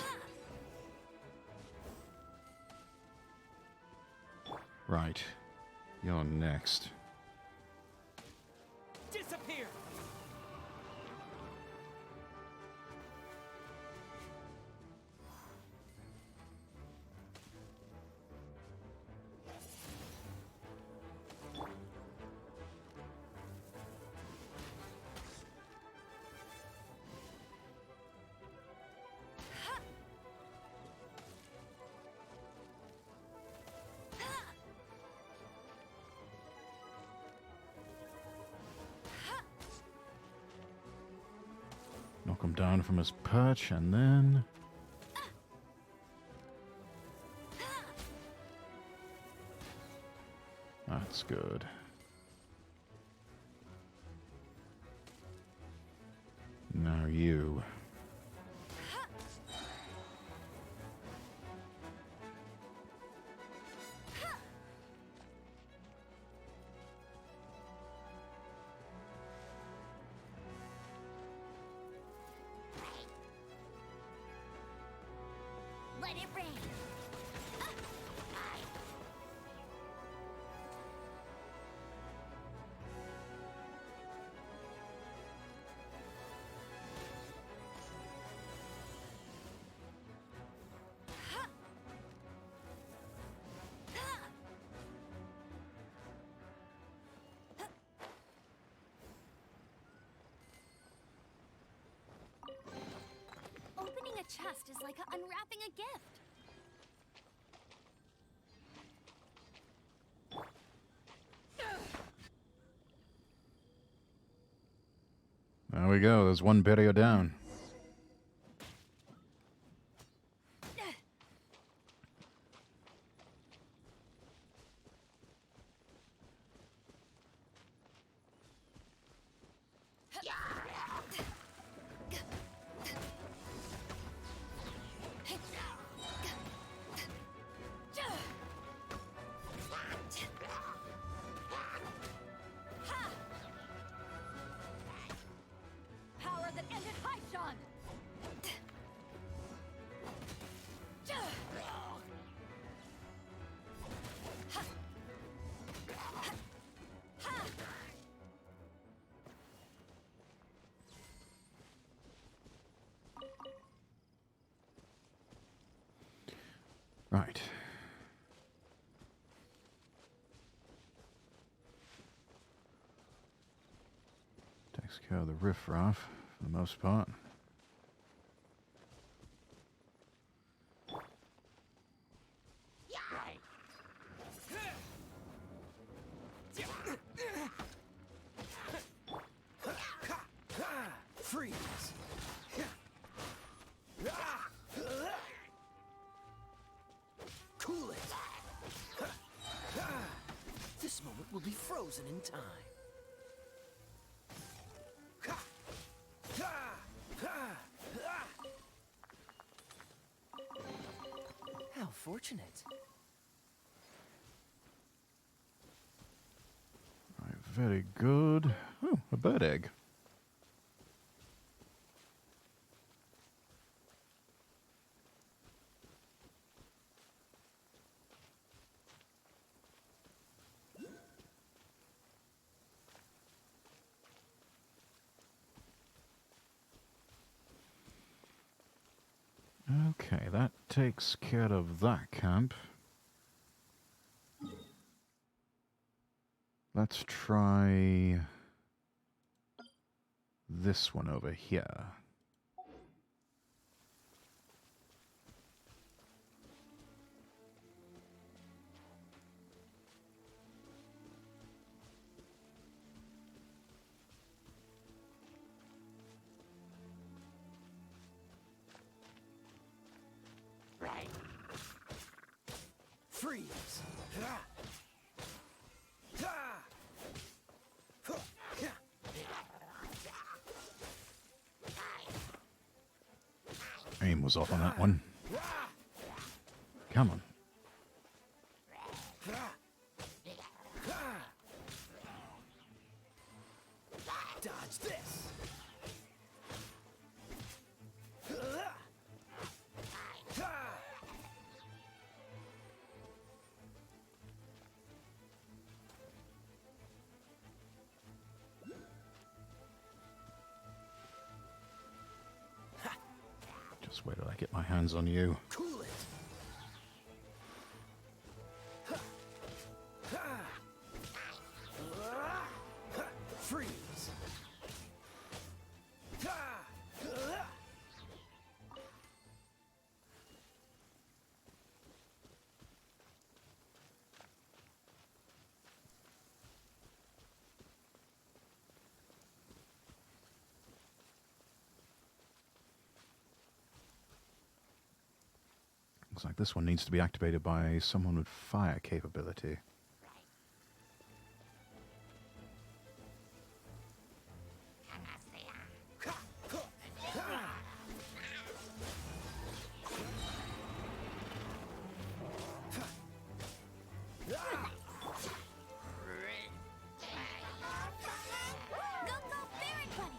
Right. You're next. Disappear! Knock him down from his perch, and then... That's good. Now you. Let it rain. Opening a chest is like unwrapping a gift. There we go. There's one barrier down. Power that ended Haishan! Right. Takes care of the riffraff for the most part. Freeze! Cool it! This moment will be frozen in time. How fortunate. Right, very good. Oh, a bird egg. Okay, that takes care of that camp. Let's try this one over here. Freeze! Aim was off on that one. Come on. Dodge this! get my hands on you. Cool it. Freeze. Looks like this one needs to be activated by someone with fire capability. Go, go, Baron Bunny!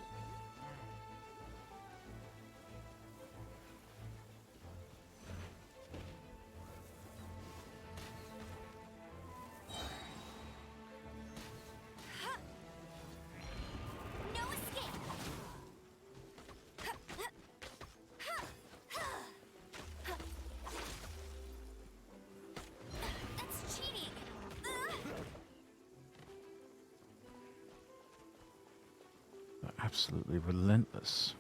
No escape! That's cheating! They're absolutely relentless.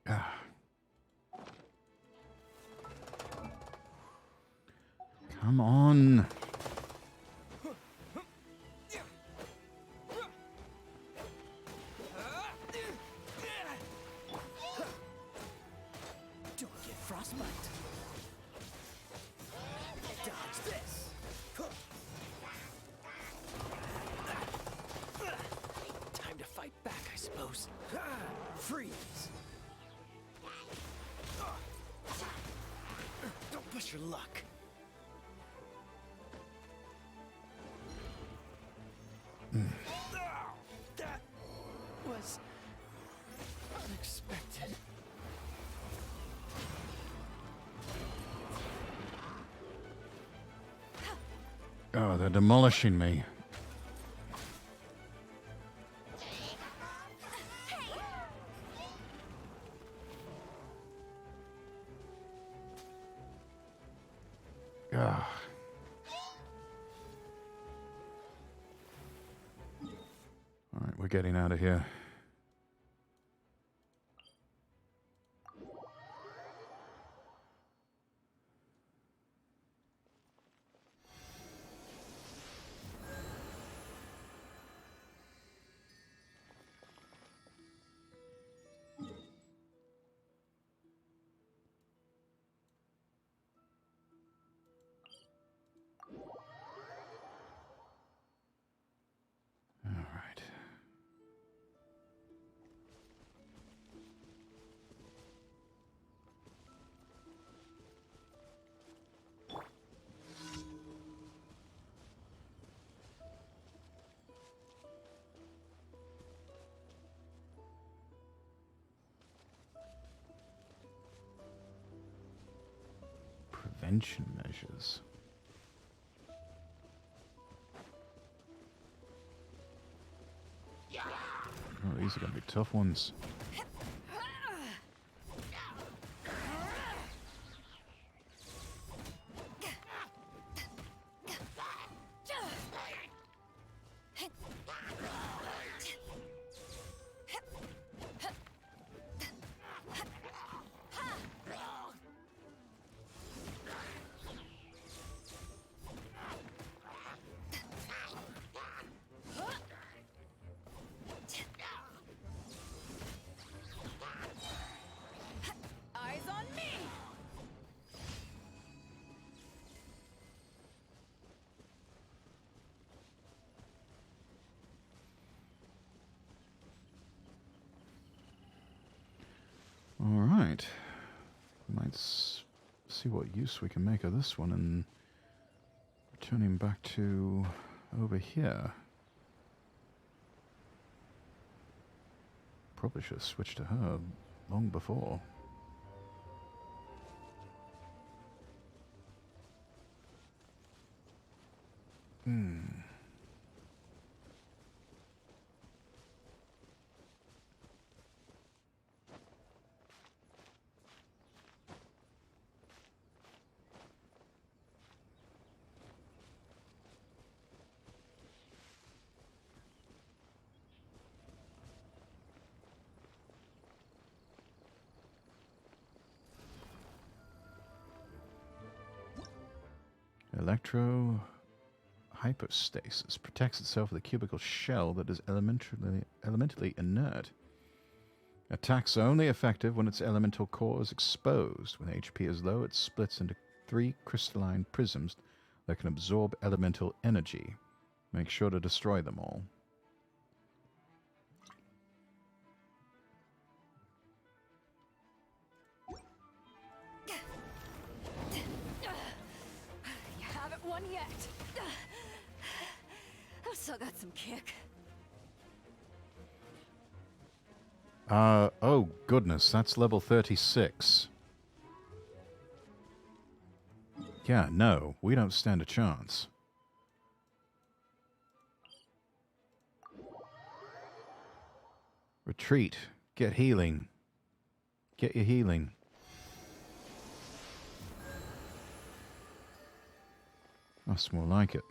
Ah. Come on. Don't get frostbite. Dodge this. Time to fight back, I suppose. Freeze. Don't push your luck. That was unexpected. Oh, they're demolishing me. Ah. All right, we're getting out of here. All right. Prevention measures. Oh, these are going to be tough ones. see what use we can make of this one and return him back to over here. Probably should have switched to her long before. Electro hypostasis protects itself with a cubical shell that is elementally inert. Attacks are only effective when its elemental core is exposed. When HP is low, it splits into 3 crystalline prisms that can absorb elemental energy. Make sure to destroy them all. You haven't won yet. I've still got some kick. Oh goodness, that's level 36. Yeah, no, we don't stand a chance. Retreat. Get healing. Get your healing. That's more like it.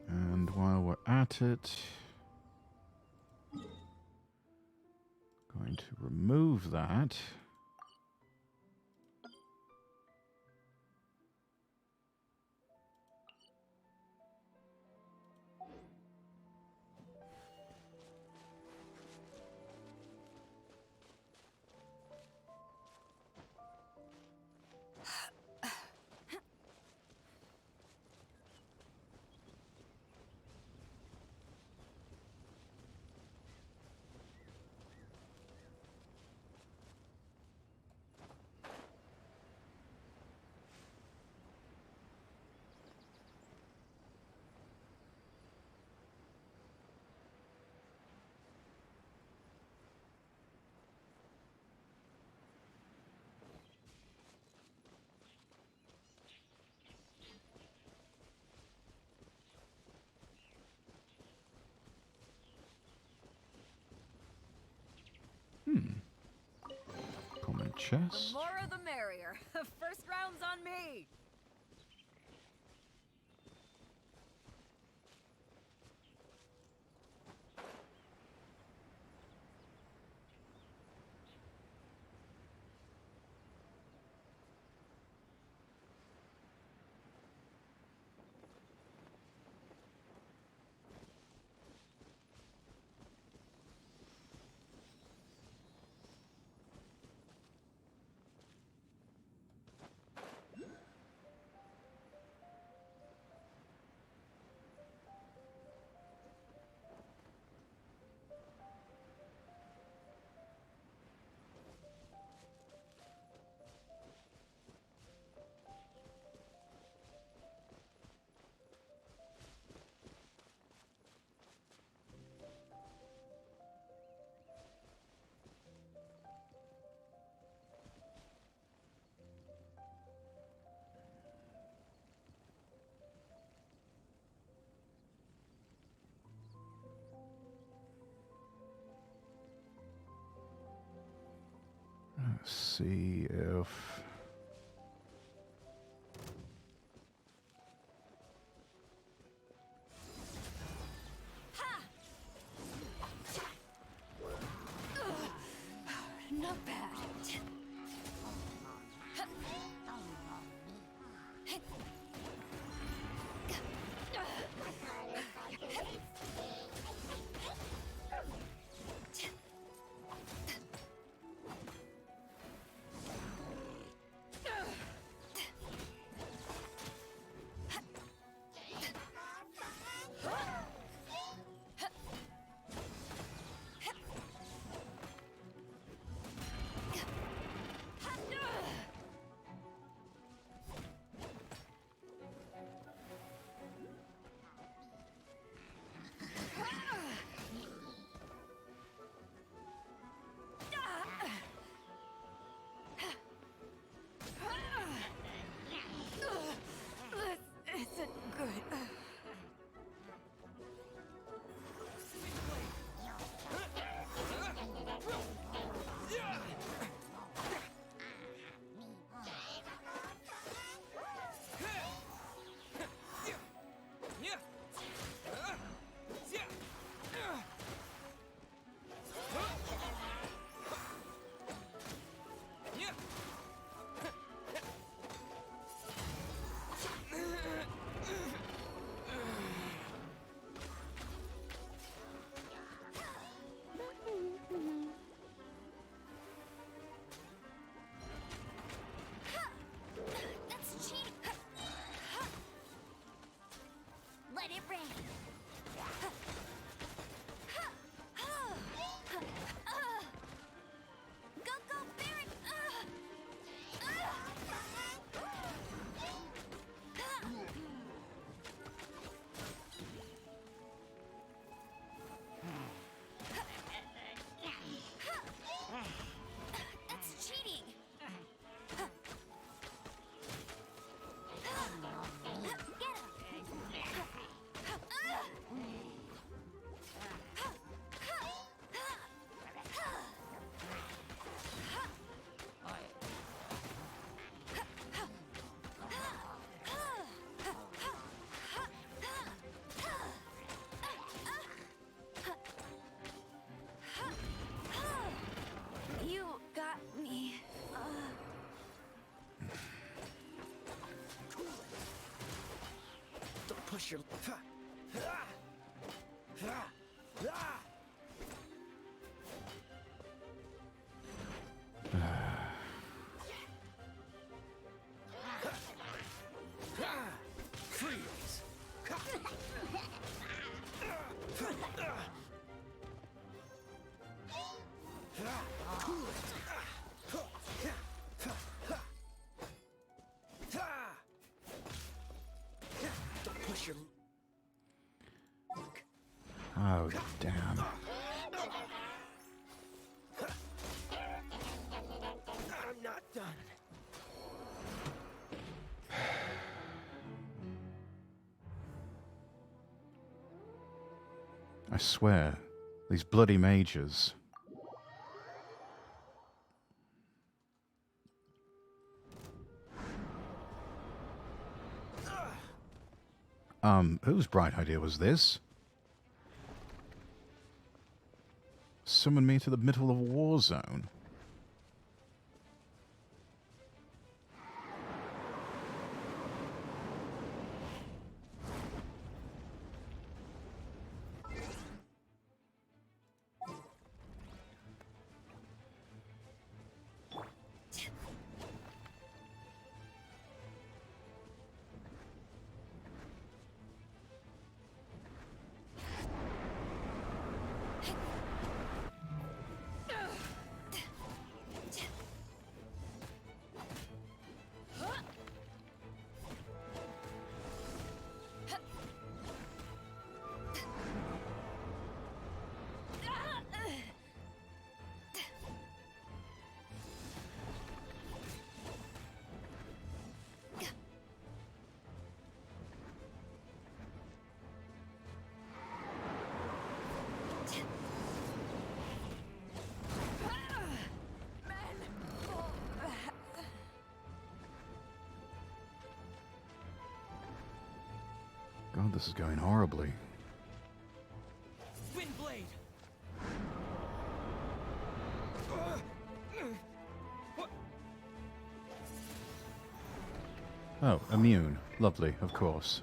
And while we're at it, going to remove that. Common The chest. more the merrier. First round's on me. Let's see if... Not bad. Let it rain. Go, go, Baron! That's cheating. You got me. Don't push your... Freeze! Don't push your... Oh, damn. I'm not done. I swear, these bloody mages. Whose bright idea was this? Summon me to the middle of a war zone. God, this is going horribly. Windblade! Oh, immune. Lovely, of course.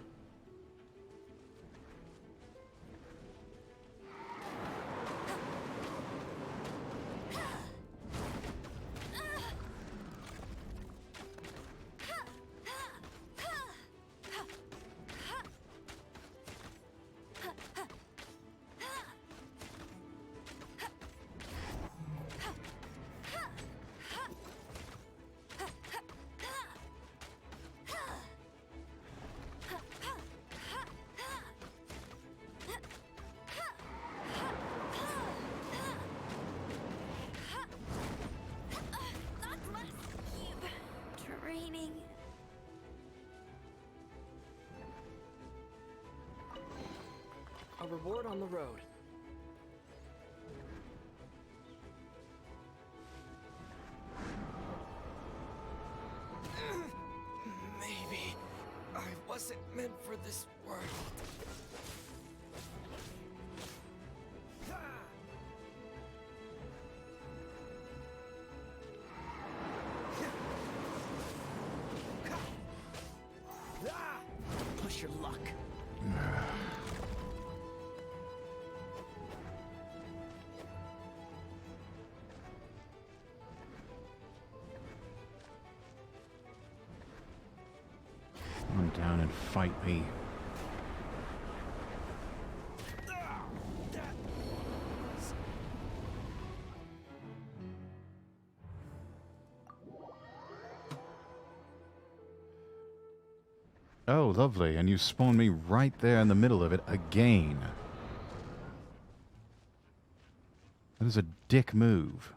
That must keep draining. A reward on the road. Maybe I wasn't meant for this world. Don't push your luck. Come down and fight me. Oh, lovely. And you spawned me right there in the middle of it again. That is a dick move.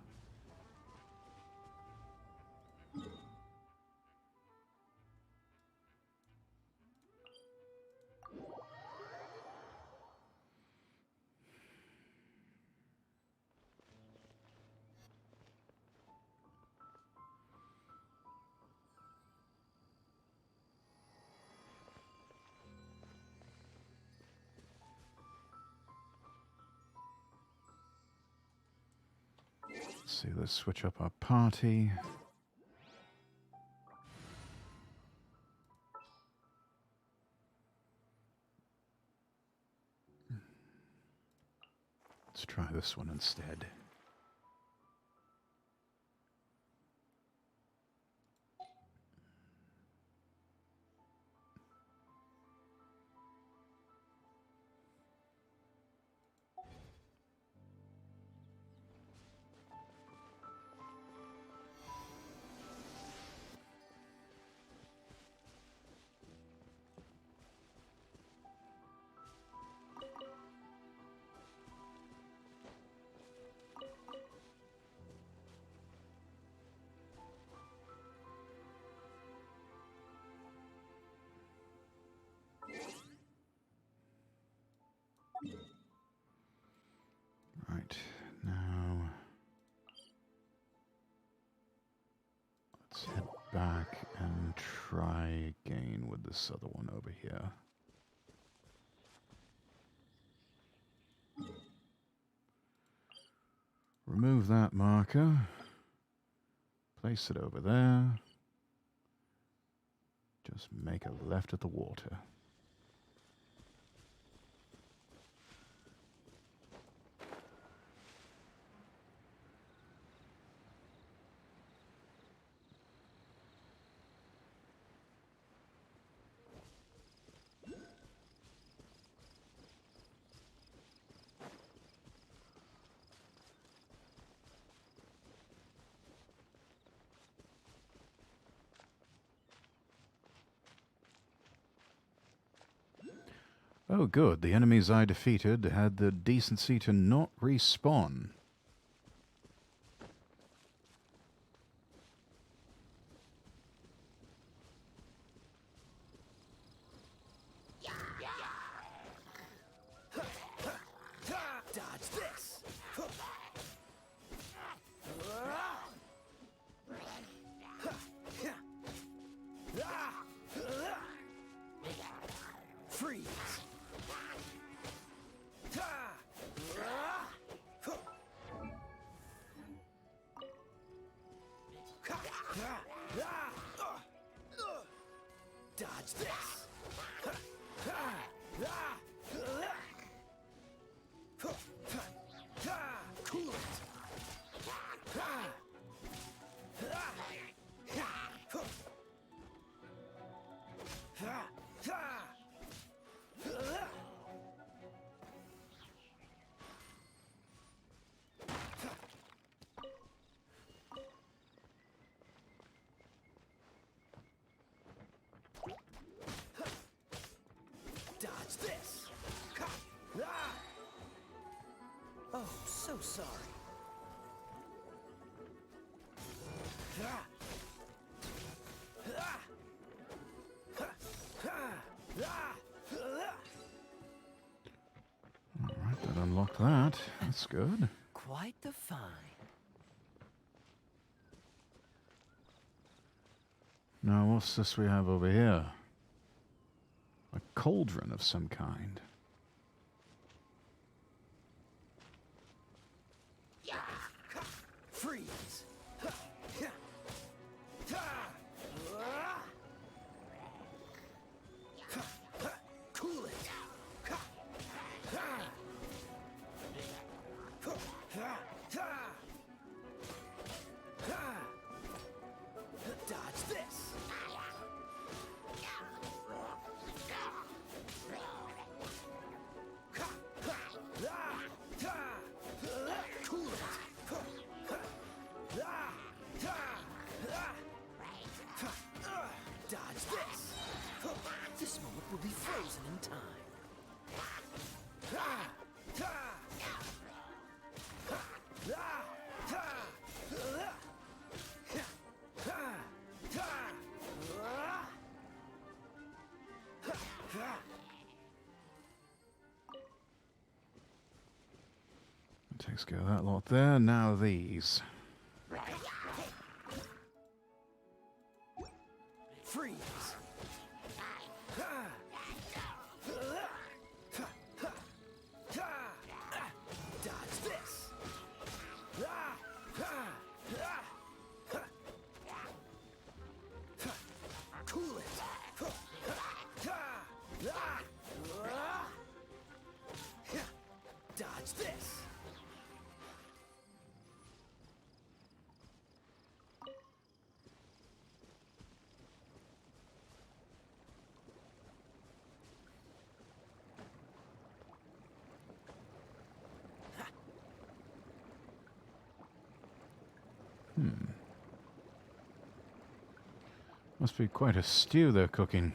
Let's see, let's switch up our party. Let's try this one instead. Right, now let's head back and try again with this other one over here. Remove that marker. Place it over there. Just make a left at the water. Oh, good. The enemies I defeated had the decency to not respawn. Dodge this. Freeze. Dodge this. Cool it. Dodge this. Oh, so sorry. Alright, that unlocked that. That's good. Quite the find. Now, what's this we have over here? A cauldron of some kind. Freeze. Cool it. Dodge this. Cool it. Let's go that lot there. Now these. Freeze. Dodge this. Cool it. Dodge this. Must be quite a stew they're cooking.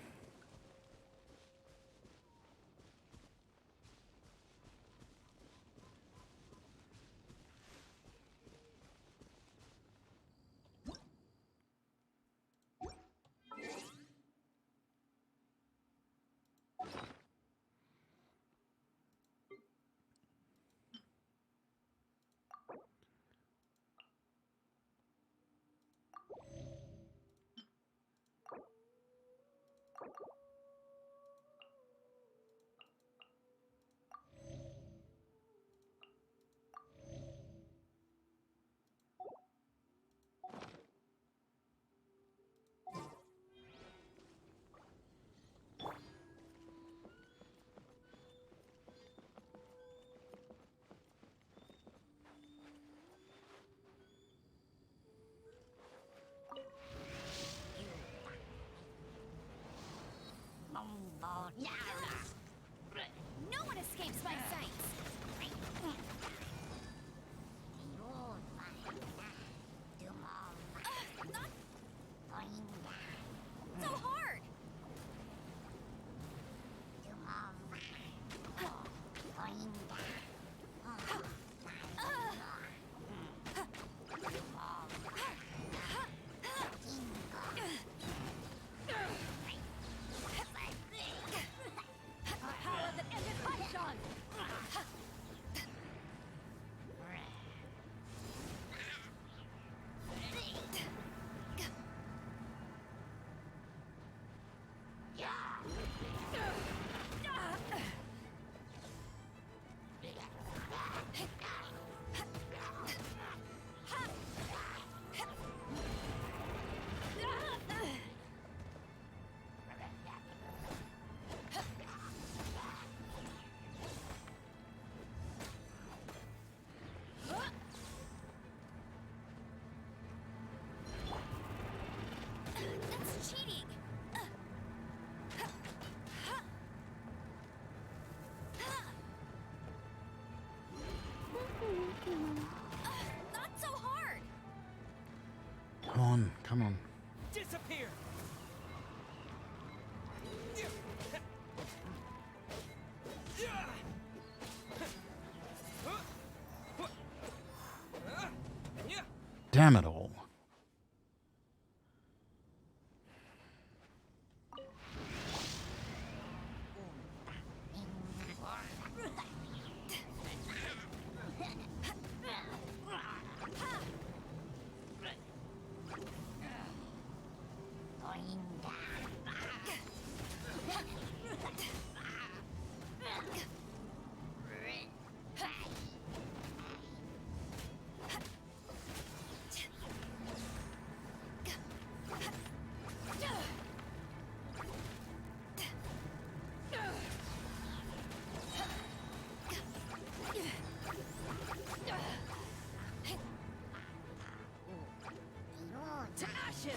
No one escapes my sights. Not so hard. Power that ended Python! That's cheating. Not so hard. Come on, come on. Disappear. Damn it all. To ashes!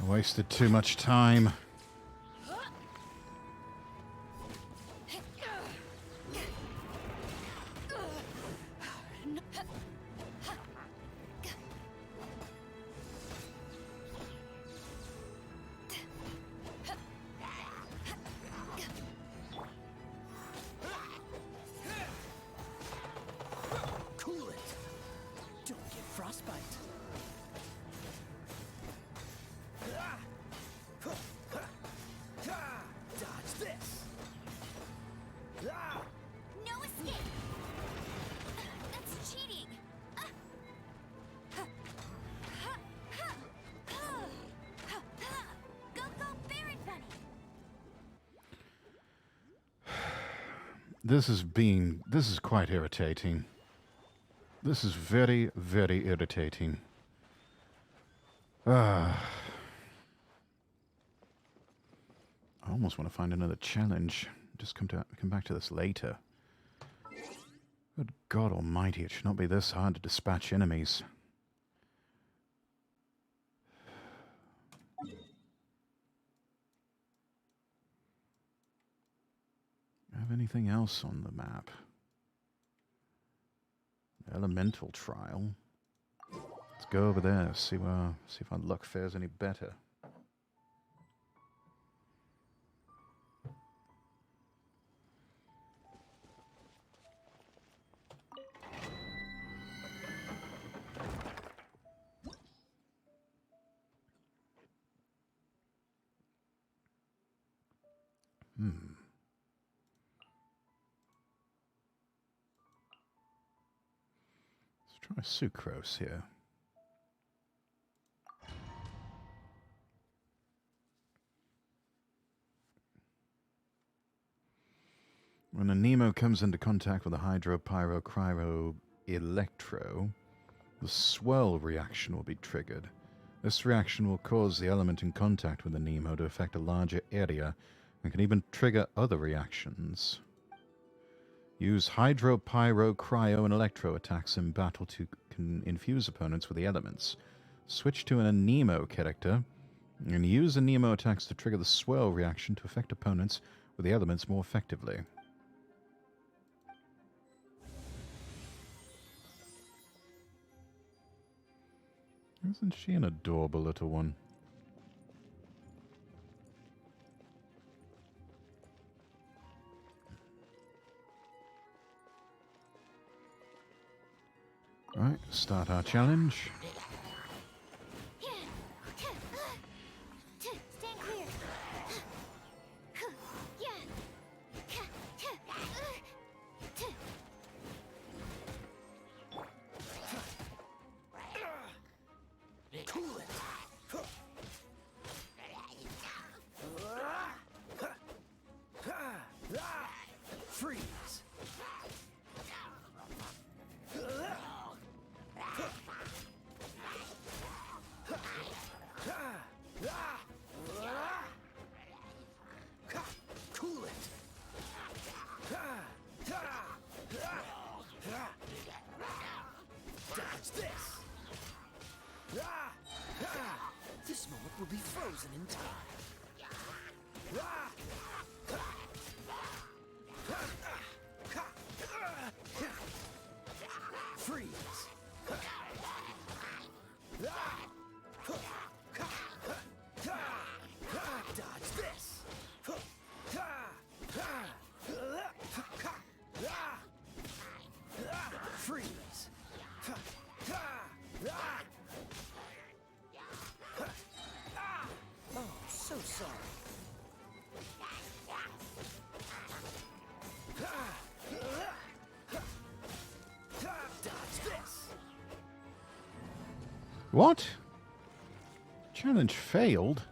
I wasted too much time. Cool it. Don't get frostbite. This is quite irritating. This is very, very irritating. I almost want to find another challenge. Just come back to this later. Good God Almighty! It should not be this hard to dispatch enemies. Have anything else on the map? Elemental trial. Let's go over there. See if our luck fares any better. Let's try sucrose here. When a Nemo comes into contact with a hydro-pyro-cryo-electro, the swirl reaction will be triggered. This reaction will cause the element in contact with the Nemo to affect a larger area and can even trigger other reactions. Use hydro, pyro, cryo, and electro attacks in battle to infuse opponents with the elements. Switch to an Anemo character and use Anemo attacks to trigger the swirl reaction to affect opponents with the elements more effectively. Isn't she an adorable little one? Right, start our challenge. Stand clear. Cool it. Freeze. Cool it. Dodge this. This moment will be frozen in time. Freeze. Dodge this. Freeze. Oh, so sorry. Dodge this. What? Challenge failed?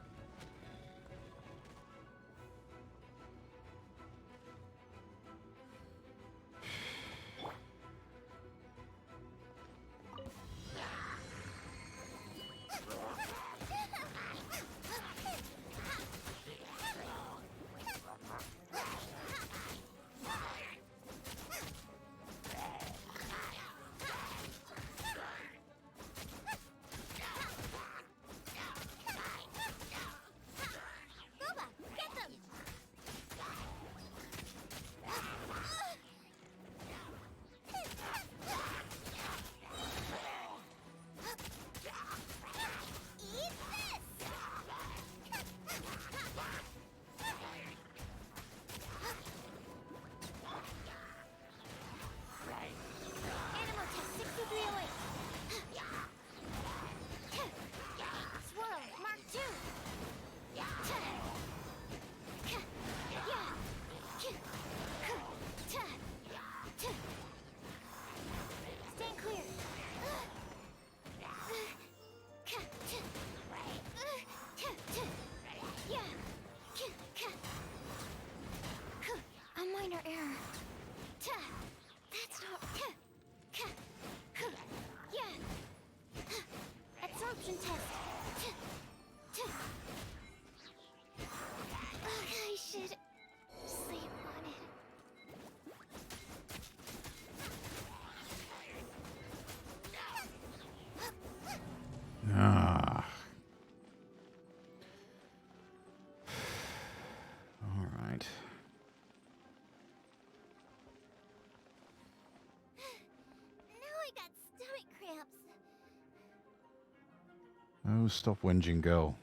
Oh, stop whinging, girl.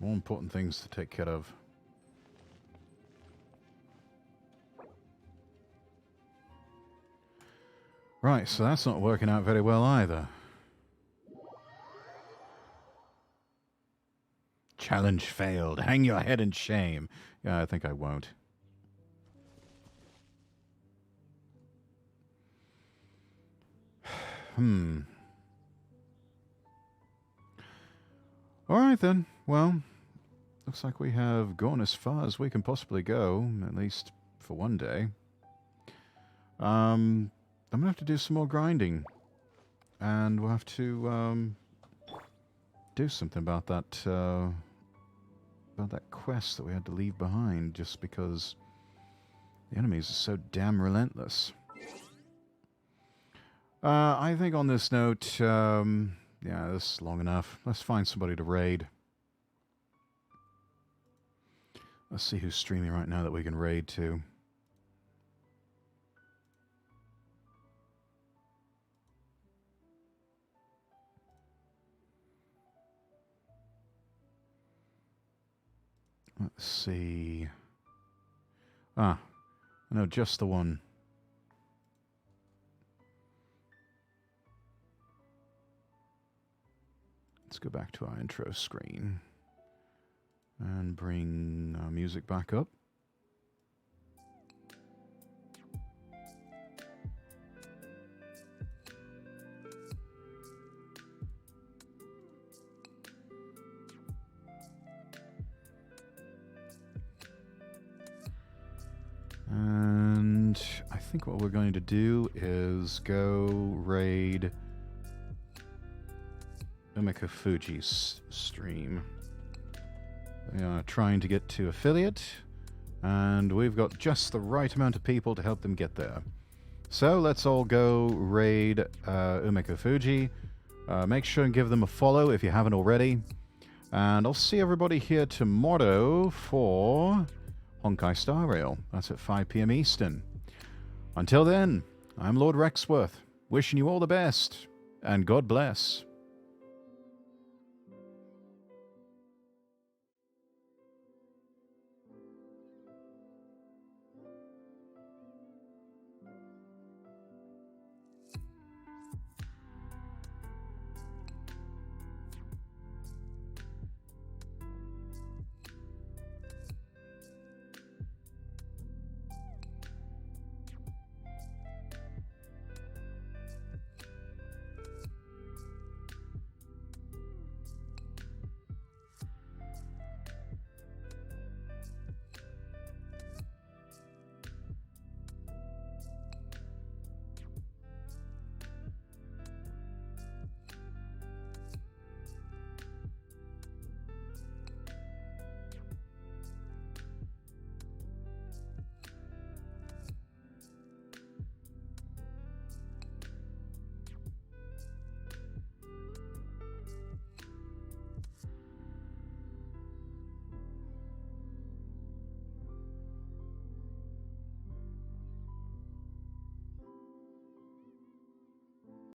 More important things to take care of. Right, so that's not working out very well either. Challenge failed. Hang your head in shame. Yeah, I think I won't. Alright then. Well, looks like we have gone as far as we can possibly go, at least for one day. I'm going to have to do some more grinding. And we'll have to do something about that quest that we had to leave behind just because the enemies are so damn relentless. I think on this note, yeah, this is long enough. Let's find somebody to raid. Let's see who's streaming right now that we can raid to. Let's see. Ah, I know just the one. Let's go back to our intro screen and bring our music back up. And I think what we're going to do is go raid Umeko Fuji's stream. They are trying to get to affiliate, and we've got just the right amount of people to help them get there. So let's all go raid Umeko Fuji. Make sure and give them a follow if you haven't already. And I'll see everybody here tomorrow for Honkai Star Rail. That's at 5 PM Eastern. Until then, I'm Lord Rexworth, wishing you all the best, and God bless.